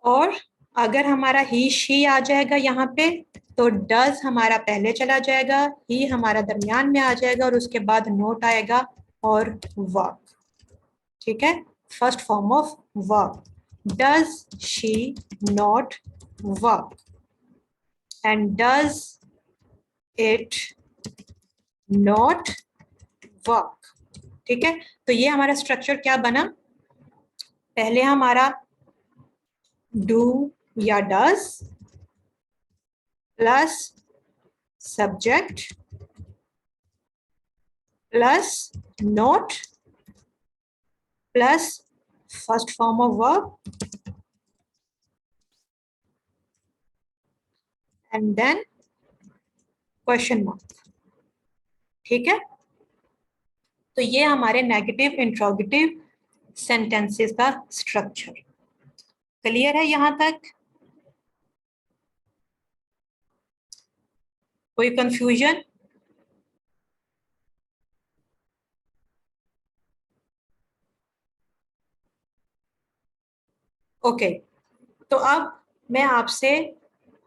और अगर हमारा ही शी आ जाएगा यहाँ पे तो डज हमारा पहले चला जाएगा, ही हमारा दरमियान में आ जाएगा और उसके बाद नोट आएगा और वर्क। ठीक है। First form of work, does she not work and does it not work. ठीक है। तो ये हमारा स्ट्रक्चर क्या बना? पहले हमारा डू या does plus subject plus not plus first form of verb and then question mark. ठीक है। तो ये हमारे नेगेटिव इंट्रोगेटिव सेंटेंसेस का स्ट्रक्चर क्लियर है यहां तक? कोई कंफ्यूजन? ओके। तो अब मैं आपसे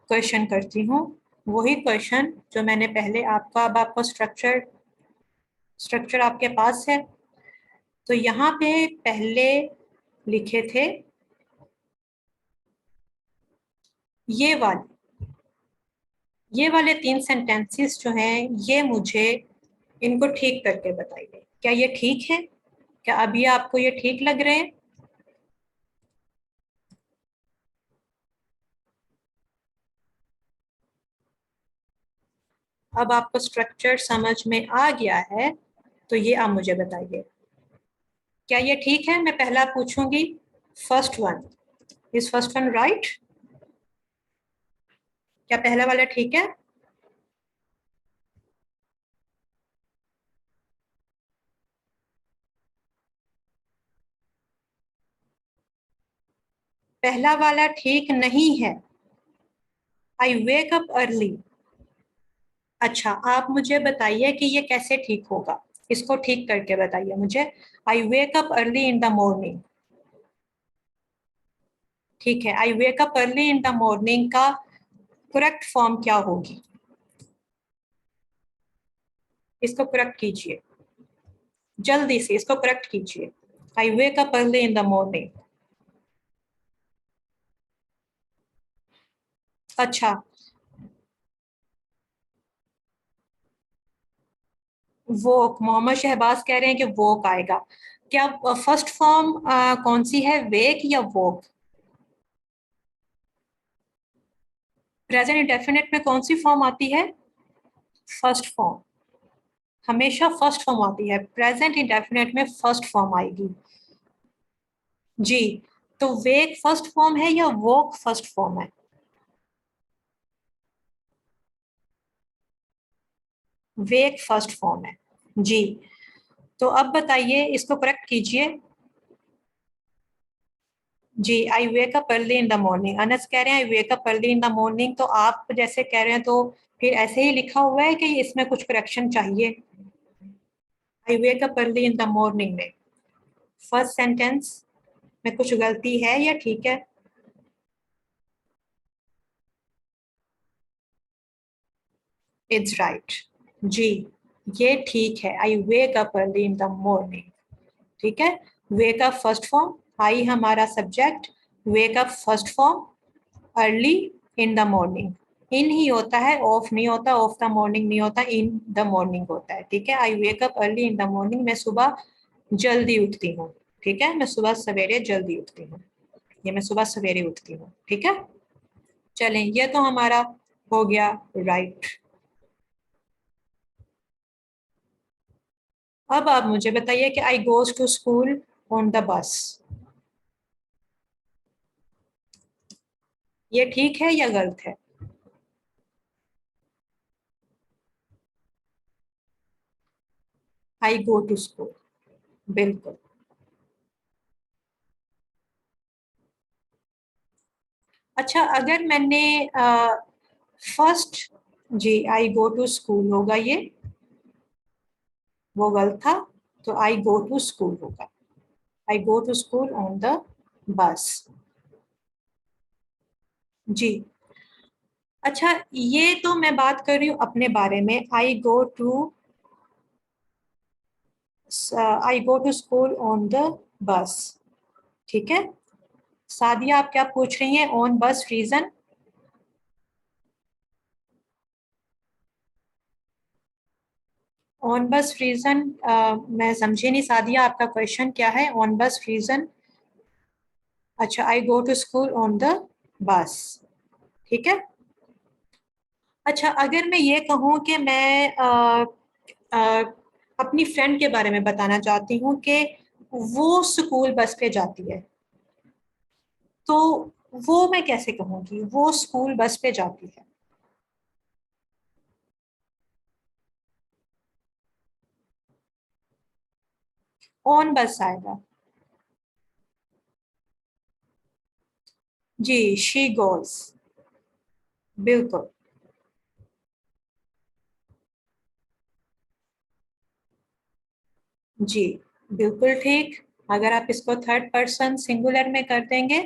क्वेश्चन करती हूँ, वही क्वेश्चन जो मैंने पहले आपका, अब आपका स्ट्रक्चर आपके पास है। तो यहाँ पे पहले लिखे थे ये वाले 3 सेंटेंसेस जो हैं, ये मुझे इनको ठीक करके बताइए, क्या ये ठीक है? क्या अभी आपको ये ठीक लग रहे हैं? अब आपको स्ट्रक्चर समझ में आ गया है, तो ये आप मुझे बताइए, क्या ये ठीक है? मैं पहला पूछूंगी, first one, is first one right? क्या पहला वाला ठीक है? पहला वाला ठीक नहीं है। I wake up early. अच्छा, आप मुझे बताइए कि ये कैसे ठीक होगा, इसको ठीक करके बताइए मुझे। I wake up early in the morning, ठीक है। I wake up early in the morning का करेक्ट फॉर्म क्या होगी? इसको करेक्ट कीजिए, जल्दी से इसको करेक्ट कीजिए। I wake up early in the morning. अच्छा, वोक, मोहम्मद शहबाज कह रहे हैं कि वोक आएगा। क्या फर्स्ट फॉर्म कौन सी है, वेक या वोक? प्रेजेंट इंडेफिनिट में कौन सी फॉर्म आती है? फर्स्ट फॉर्म, हमेशा फर्स्ट फॉर्म आती है। प्रेजेंट इंडेफिनिट में फर्स्ट फॉर्म आएगी जी। तो वेक फर्स्ट फॉर्म है या वोक फर्स्ट फॉर्म है? वेक फर्स्ट फॉर्म है जी। तो अब बताइए, इसको करेक्ट कीजिए जी। I wake up early in the morning, Anas कह रहे हैं I wake up early in the morning, तो आप जैसे कह रहे हैं तो फिर ऐसे ही लिखा हुआ है कि इसमें कुछ करेक्शन चाहिए। I wake up early in the morning में फर्स्ट सेंटेंस में कुछ गलती है या ठीक है? इट्स राइट जी, ये ठीक है। I wake up early in the morning, ठीक है। Wake up first form, I हमारा subject, wake up first form, early in the morning. In ही होता है, ऑफ नहीं होता, ऑफ द मॉर्निंग नहीं होता, इन द मॉर्निंग होता है, ठीक है। I wake up early in the morning, मैं सुबह जल्दी उठती हूँ, ठीक है। मैं सुबह सवेरे जल्दी उठती हूँ, ये मैं सुबह सवेरे उठती हूँ, ठीक है। चलें, ये तो हमारा हो गया राइट। अब आप मुझे बताइए कि I goes to school on the bus, ये ठीक है या गलत है? आई गो टू स्कूल, बिल्कुल। अच्छा, अगर मैंने फर्स्ट, जी आई गो टू स्कूल होगा ये, वो गलत था, तो आई गो टू स्कूल होगा। I go to school on the bus जी। अच्छा, ये तो मैं बात कर रही हूँ अपने बारे में, I go to school on the bus, ठीक है। सादिया, आप क्या पूछ रही हैं? On bus reason? On bus reason, मैं समझी नहीं सादिया, आपका क्वेश्चन क्या है? ऑन बस रीजन, अच्छा, I go to school on the bus, ठीक है। अच्छा, अगर मैं ये कहूँ कि मैं अ, अपनी फ्रेंड के बारे में बताना चाहती हूँ कि वो स्कूल बस पे जाती है, तो वो मैं कैसे कहूँगी, वो स्कूल बस पे जाती है? ऑन बस आएगा जी, शी गोज, बिल्कुल जी, बिल्कुल ठीक। अगर आप इसको थर्ड पर्सन सिंगुलर में कर देंगे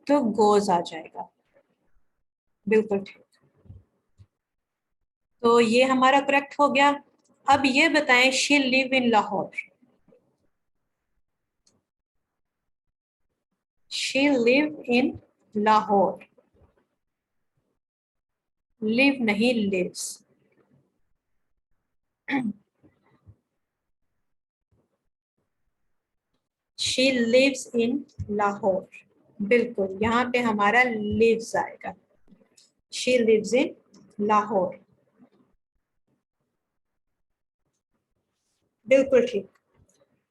तो गोज आ जाएगा, बिल्कुल ठीक। तो ये हमारा करेक्ट हो गया। अब ये बताएं, she live in Lahore, she live in Lahore, live नहीं, lives. She lives in Lahore, बिल्कुल यहाँ पे हमारा लिव्स आएगा, शी लिव्स इन लाहौर, बिल्कुल ठीक।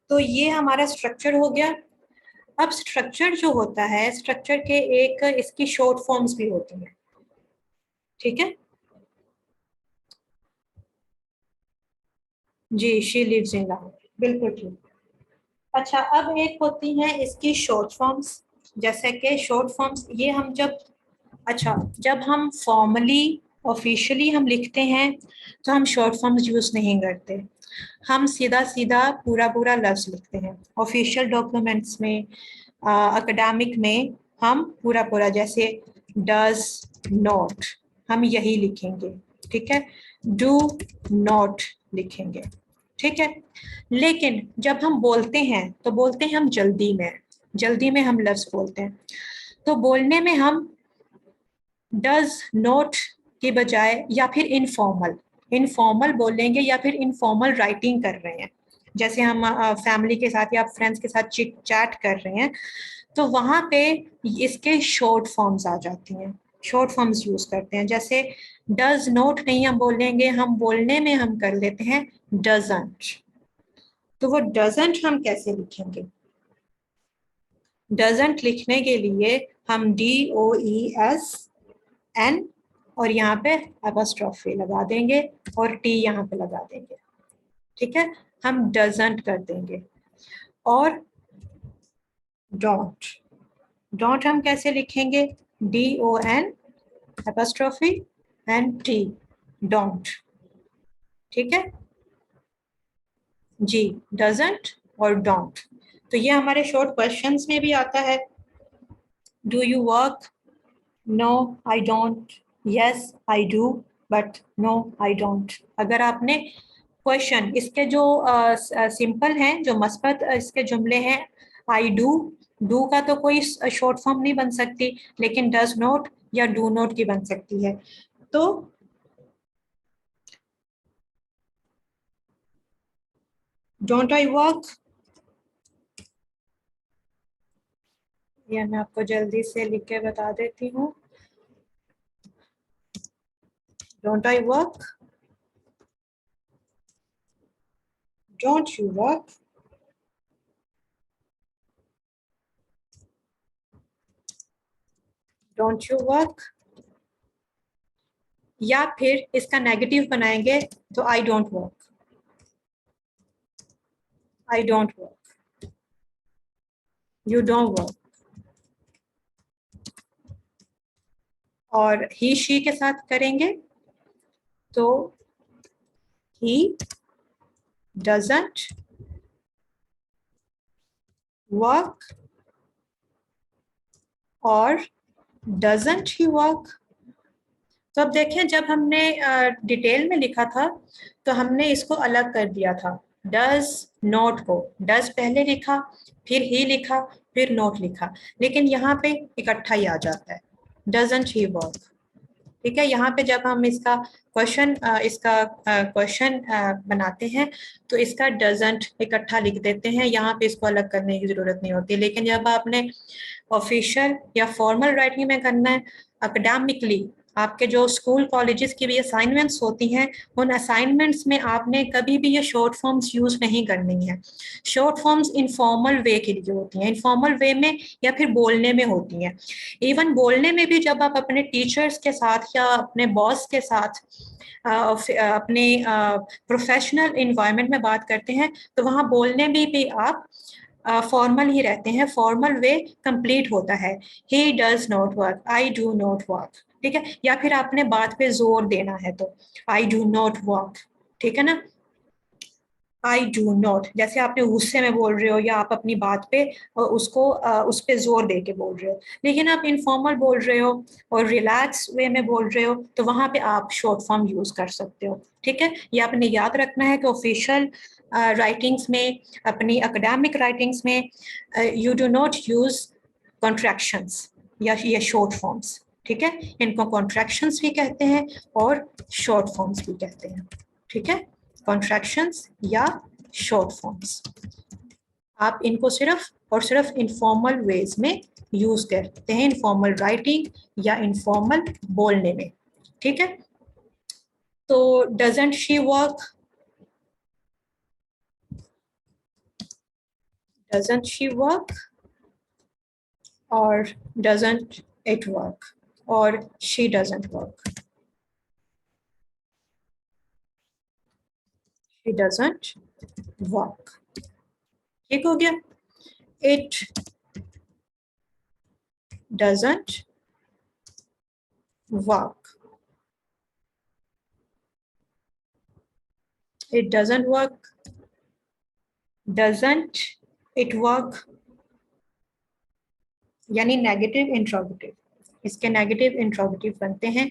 तो ये हमारा स्ट्रक्चर हो गया। अब स्ट्रक्चर जो होता है, स्ट्रक्चर के एक इसकी शॉर्ट फॉर्म्स भी होती हैं, ठीक है जी, शी लिव्स इन लाहौर, बिल्कुल ठीक। अच्छा, अब एक होती है इसकी शॉर्ट फॉर्म्स, जैसे कि शॉर्ट फॉर्म्स ये हम जब, अच्छा जब हम फॉर्मली ऑफिशियली हम लिखते हैं तो हम शॉर्ट फॉर्म्स यूज नहीं करते, हम सीधा सीधा पूरा पूरा लफ्ज लिखते हैं। ऑफिशियल डॉक्यूमेंट्स में, एकेडमिक में हम पूरा पूरा, जैसे डज नॉट हम यही लिखेंगे, ठीक है, डू नॉट लिखेंगे, ठीक है। लेकिन जब हम बोलते हैं तो बोलते हैं हम जल्दी में हम लफ्ज बोलते हैं, तो बोलने में हम डज नॉट के बजाय या फिर इनफॉर्मल इनफॉर्मल बोलेंगे, या फिर इनफॉर्मल राइटिंग कर रहे हैं, जैसे हम फैमिली के साथ या फ्रेंड्स के साथ चिट चैट कर रहे हैं, तो वहां पे इसके शॉर्ट फॉर्म्स आ जाती हैं, शॉर्ट फॉर्म्स यूज करते हैं। जैसे डज नॉट नहीं हम बोलेंगे, हम बोलने में हम कर लेते हैं डजंट, तो वो डजंट हम कैसे लिखेंगे? डजंट लिखने के लिए हम DOESN और यहाँ पे अपॉस्ट्रोफी लगा देंगे और T यहाँ पे लगा देंगे, ठीक है, हम डजंट कर देंगे। और डोंट, डोंट हम कैसे लिखेंगे? DON apostrophe and T, don't, ठीक है जी, डजंट और डोंट। तो ये हमारे शॉर्ट क्वेश्चंस में भी आता है। Do you work? No I don't, yes I do, but no I don't. अगर आपने क्वेश्चन इसके जो सिंपल हैं, जो मस्बत इसके जुमले हैं, आई डू का तो कोई शॉर्ट फॉर्म नहीं बन सकती, लेकिन डज नॉट या डू नॉट की बन सकती है। तो डोंट आई वर्क, या मैं आपको जल्दी से लिख के बता देती हूँ। Don't I work, don't you work, don't you work, या फिर इसका नेगेटिव बनाएंगे तो I don't work, I don't work, you don't work. और ही शी के साथ करेंगे तो he doesn't work और doesn't he work। तो अब देखें, जब हमने डिटेल में लिखा था तो हमने इसको अलग कर दिया था, डज नॉट को डज पहले लिखा, फिर ही लिखा, फिर नॉट लिखा, लेकिन यहाँ पे इकट्ठा ही आ जाता है, डजंट ही वर्क, ठीक है। यहाँ पे जब हम इसका क्वेश्चन बनाते हैं तो इसका डजंट इकट्ठा लिख देते हैं, यहाँ पे इसको अलग करने की जरूरत नहीं होती। लेकिन जब आपने ऑफिशियल या फॉर्मल राइटिंग में करना है, अकेडमिकली आपके जो स्कूल कॉलेजेस की भी असाइनमेंट्स होती हैं, उन असाइनमेंट्स में आपने कभी भी ये शॉर्ट फॉर्म्स यूज नहीं करनी है। शॉर्ट फॉर्म्स इनफॉर्मल वे के लिए होती हैं, इनफॉर्मल वे में या फिर बोलने में होती हैं। इवन बोलने में भी जब आप अपने टीचर्स के साथ या अपने बॉस के साथ अपने प्रोफेशनल इन्वायरमेंट में बात करते हैं, तो वहाँ बोलने में भी आप फॉर्मल ही रहते हैं, फॉर्मल वे कंप्लीट होता है। He does not work, I do not work, ठीक है। या फिर आपने बात पे जोर देना है तो आई डू नॉट वर्क, ठीक है ना, आई डू नॉट, जैसे आपने गुस्से में बोल रहे हो या आप अपनी बात पे उसको उस पे जोर दे के बोल रहे हो। लेकिन आप इनफॉर्मल बोल रहे हो और रिलैक्स वे में बोल रहे हो, तो वहां पे आप शॉर्ट फॉर्म यूज कर सकते हो, ठीक है। ये आपने याद रखना है कि ऑफिशियल राइटिंग्स में, अपनी एकेडमिक राइटिंग्स में you do not use contractions या ये शॉर्ट फॉर्म्स, ठीक है। इनको कॉन्ट्रैक्शंस भी कहते हैं और शॉर्ट फॉर्म्स भी कहते हैं, ठीक है, कॉन्ट्रैक्शंस या शॉर्ट फॉर्म्स। आप इनको सिर्फ और सिर्फ इनफॉर्मल वेज में यूज करते हैं, इनफॉर्मल राइटिंग या इनफॉर्मल बोलने में, ठीक है। तो doesn't she work, doesn't she work or doesn't it work or she doesn't work, she doesn't work, ठीक हो गया। it doesn't work, it doesn't work, doesn't it work यानी नेगेटिव इंट्रोगेटिव, इसके नेगेटिव इंट्रोगेटिव बनते हैं।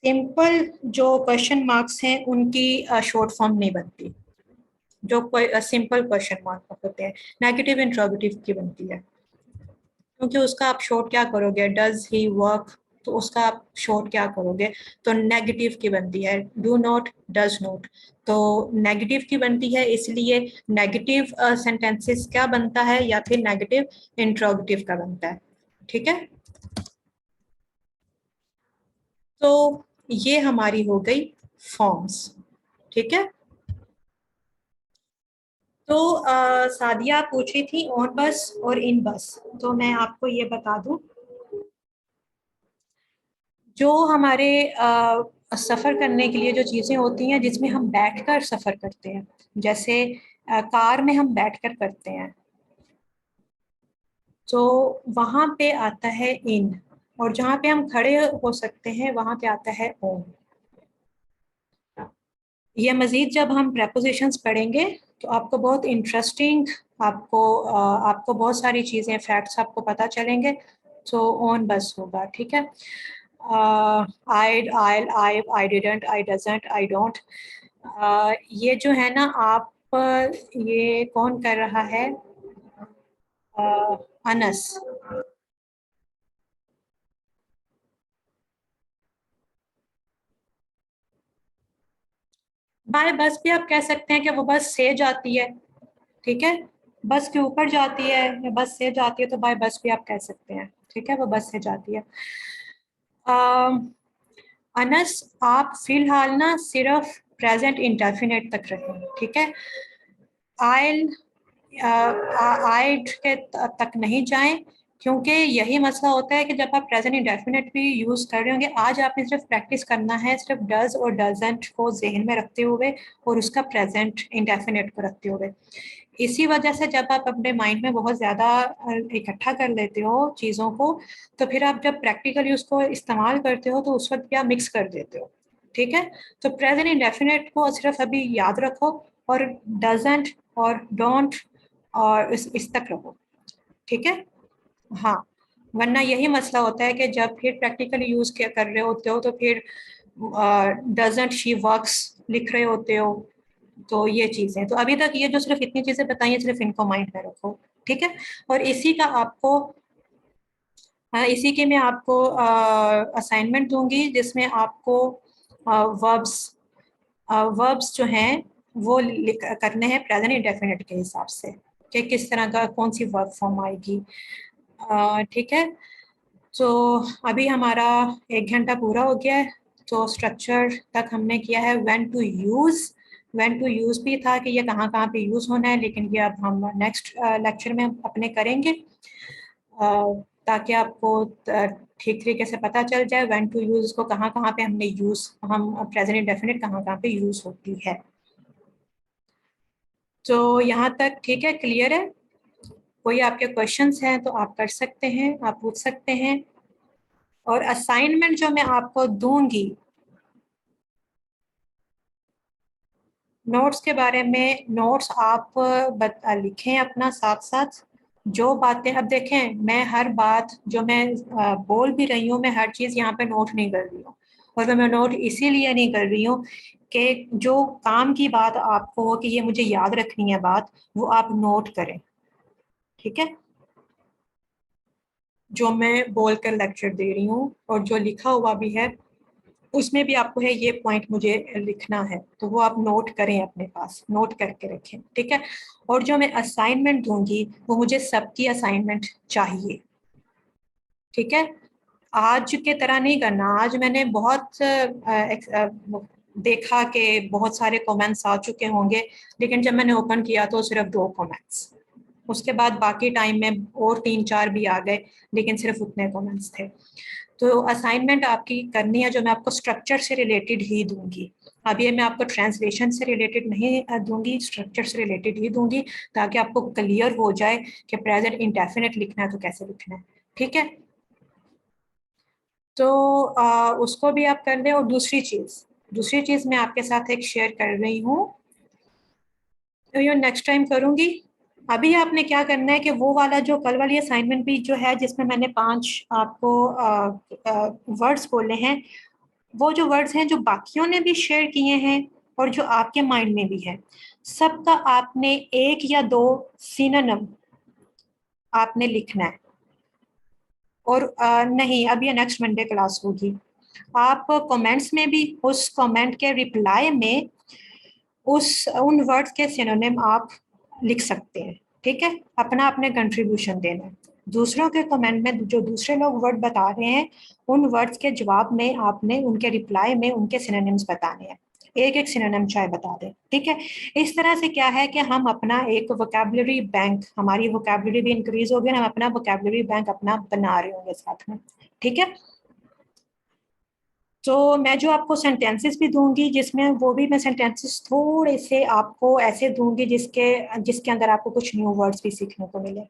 सिंपल जो क्वेश्चन मार्क्स हैं उनकी शॉर्ट फॉर्म नहीं बनती, जो सिंपल क्वेश्चन मार्क होते हैं, नेगेटिव इंट्रोगेटिव की बनती है, क्योंकि उसका आप शॉर्ट क्या करोगे, डज ही वर्क, तो उसका आप शॉर्ट क्या करोगे, तो नेगेटिव की बनती है, डू नॉट, डज नॉट, तो नेगेटिव की बनती है, इसलिए नेगेटिव सेंटेंसेस क्या बनता है, या फिर नेगेटिव इंट्रोगेटिव का बनता है, ठीक है। तो ये हमारी हो गई फॉर्म्स, ठीक है। तो सादिया पूछी थी ऑन बस और इन बस, तो मैं आपको ये बता दूं, जो हमारे सफ़र करने के लिए जो चीज़ें होती हैं जिसमें हम बैठकर सफ़र करते हैं, जैसे कार में हम बैठकर करते हैं, तो वहाँ पे आता है इन, और जहाँ पे हम खड़े हो सकते हैं वहाँ पे आता है ऑन। ये मज़ीद जब हम प्रेपोजिशंस पढ़ेंगे तो आपको बहुत इंटरेस्टिंग, आपको बहुत सारी चीज़ें, फैक्ट्स आपको पता चलेंगे, तो ऑन बस होगा, ठीक है। I didn't, I doesn't, I don't, ये जो है ना, आप ये कौन कर रहा है, अनस, बाय बस भी आप कह सकते हैं कि वो बस से जाती है, ठीक है, बस के ऊपर जाती है या बस से जाती है, तो बाय बस भी आप कह सकते हैं, ठीक है, वो बस से जाती है। अनस, आप फिलहाल ना सिर्फ प्रेजेंट इंडेफिनिट तक रखें, ठीक है, आइल आइड के तक नहीं जाएं, क्योंकि यही मसला होता है कि जब आप प्रेजेंट इंडेफिनिट भी यूज़ कर रहे होंगे, आज आपने सिर्फ प्रैक्टिस करना है सिर्फ डज और डजंट को जहन में रखते हुए और उसका प्रेजेंट इंडेफिनिट को रखते हुए। इसी वजह से जब आप अपने माइंड में बहुत ज़्यादा इकट्ठा कर लेते हो चीज़ों को, तो फिर आप जब प्रैक्टिकली उसको इस्तेमाल करते हो तो उस वक्त क्या मिक्स कर देते हो, ठीक है। तो प्रेजेंट इंडेफिनिट को सिर्फ अभी याद रखो, और डजंट और डोंट और इस तक रखो, ठीक है। हाँ, वरना यही मसला होता है कि जब फिर प्रैक्टिकली यूज कर रहे होते हो तो फिर डजंट शी वर्क्स लिख रहे होते हो, तो ये चीजें, तो अभी तक ये जो सिर्फ इतनी चीजें बताई हैं सिर्फ इनको माइंड में रखो, ठीक है। और इसी का आपको इसी की मैं आपको असाइनमेंट दूंगी, जिसमें आपको वर्ब्स वर्ब्स जो हैं वो करने हैं प्रेजेंट इंडेफिनिट के हिसाब से, कि किस तरह का कौन सी वर्ब फॉर्म आएगी, ठीक है। तो अभी हमारा 1 घंटा पूरा हो गया है, तो स्ट्रक्चर तक हमने किया है, व्हेन टू यूज़ भी था कि ये कहाँ कहाँ पे यूज़ होना है, लेकिन ये अब हम नेक्स्ट लेक्चर में अपने करेंगे, ताकि आपको ठीक तरीके से पता चल जाए व्हेन टू यूज़ को कहाँ कहाँ पे हमने हम प्रेजेंट इंडेफिनिट कहाँ कहाँ पे यूज़ होती है। तो यहाँ तक ठीक है, क्लियर है। कोई आपके क्वेश्चंस हैं तो आप कर सकते हैं, आप पूछ सकते हैं। और असाइनमेंट जो मैं आपको दूंगी, नोट्स के बारे में, नोट्स आप लिखें अपना साथ साथ, जो बातें, अब देखें मैं हर बात जो मैं बोल भी रही हूँ, मैं हर चीज़ यहाँ पे नोट नहीं कर रही हूँ, और मैं नोट इसीलिए नहीं कर रही हूँ कि जो काम की बात आपको हो कि ये मुझे याद रखनी है बात, वो आप नोट करें, ठीक है। जो मैं बोल कर लेक्चर दे रही हूँ और जो लिखा हुआ भी है उसमें भी आपको है ये पॉइंट मुझे लिखना है, तो वो आप नोट करें, अपने पास नोट करके रखें, ठीक है। और जो मैं असाइनमेंट दूंगी वो मुझे सबकी असाइनमेंट चाहिए, ठीक है। आज के तरह नहीं करना। आज मैंने बहुत देखा कि बहुत सारे कमेंट्स आ चुके होंगे, लेकिन जब मैंने ओपन किया तो सिर्फ 2 कमेंट्स, उसके बाद बाकी टाइम में और 3-4 भी आ गए, लेकिन सिर्फ उतने कमेंट्स थे। तो असाइनमेंट आपकी करनी है जो मैं आपको स्ट्रक्चर से रिलेटेड ही दूंगी। अब ये मैं आपको ट्रांसलेशन से रिलेटेड नहीं दूंगी, स्ट्रक्चर से रिलेटेड ही दूंगी, ताकि आपको क्लियर हो जाए कि प्रेजेंट इंडेफिनिट लिखना है तो कैसे लिखना है, ठीक है। तो उसको भी आप कर लें। और दूसरी चीज़ मैं आपके साथ एक शेयर कर रही हूँ, तो ये नेक्स्ट टाइम करूँगी। अभी आपने क्या करना है कि वो वाला जो कल वाली असाइनमेंट भी जो है, जिसमें मैंने 5 आपको वर्ड्स बोले हैं, वो जो वर्ड्स हैं जो बाकियों ने भी शेयर किए हैं और जो आपके माइंड में भी है, सबका आपने 1 या 2 सिनोनिम आपने लिखना है। और नहीं, अब ये नेक्स्ट मंडे क्लास होगी। आप कमेंट्स में भी उस कमेंट के रिप्लाई में उन वर्ड्स के सिनोनिम आप लिख सकते हैं, ठीक है। अपना अपने कंट्रीब्यूशन देना है। दूसरों के कमेंट में जो दूसरे लोग वर्ड बता रहे हैं, उन वर्ड्स के जवाब में आपने उनके रिप्लाई में उनके सिनोनिम्स बताने हैं। एक एक सिनोनिम चाहे बता दें, ठीक है। इस तरह से क्या है कि हम अपना एक वोकैबुलरी बैंक, हमारी वोकैबुलरी भी इंक्रीज होगी और हम अपना वोकैबुलरी बैंक अपना बना रहे होंगे साथ में, ठीक है। तो मैं जो आपको सेंटेंसेस भी दूंगी, जिसमें वो भी मैं सेंटेंसेस थोड़े से आपको ऐसे दूंगी जिसके जिसके अंदर आपको कुछ न्यू वर्ड्स भी सीखने को मिले।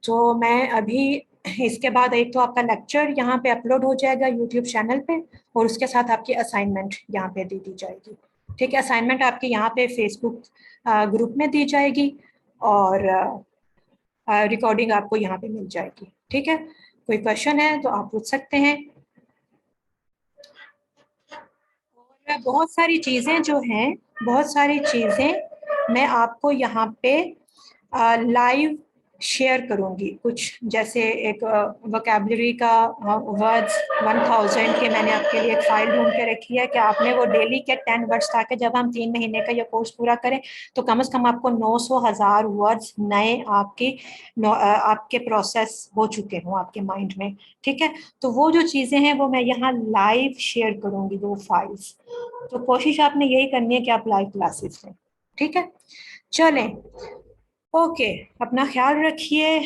तो मैं अभी इसके बाद एक तो आपका लेक्चर यहाँ पे अपलोड हो जाएगा यूट्यूब चैनल पे, और उसके साथ आपकी असाइनमेंट यहाँ पे दे दी जाएगी, ठीक है। असाइनमेंट आपकी यहाँ पे फेसबुक ग्रुप में दी जाएगी, और रिकॉर्डिंग आपको यहाँ पे मिल जाएगी, ठीक है। कोई क्वेश्चन है तो आप पूछ सकते हैं। बहुत सारी चीज़ें जो हैं, बहुत सारी चीज़ें मैं आपको यहाँ पे लाइव शेयर करूँगी। कुछ जैसे एक वोकैबुलरी का वर्ड्स 1000 के मैंने आपके लिए एक फाइल ढूंढ के रखी है कि आपने वो डेली के 10 वर्ड्स, ताकि जब हम 3 महीने का ये कोर्स पूरा करें तो कम से कम आपको 900,000 वर्ड्स नए आपके प्रोसेस हो चुके हों आपके माइंड में, ठीक है। तो वो जो चीज़ें हैं वो मैं यहाँ लाइव शेयर करूँगी, वो फाइल्स। तो कोशिश आपने यही करनी है कि आप लाइव क्लासेस लें, ठीक है। चलें, ओके, अपना ख्याल रखिए,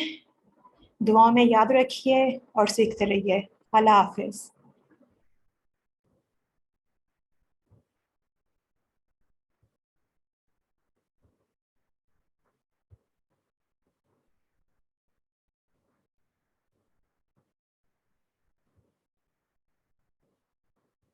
दुआ में याद रखिए और सीखते रहिए। अल्लाह हाफिज।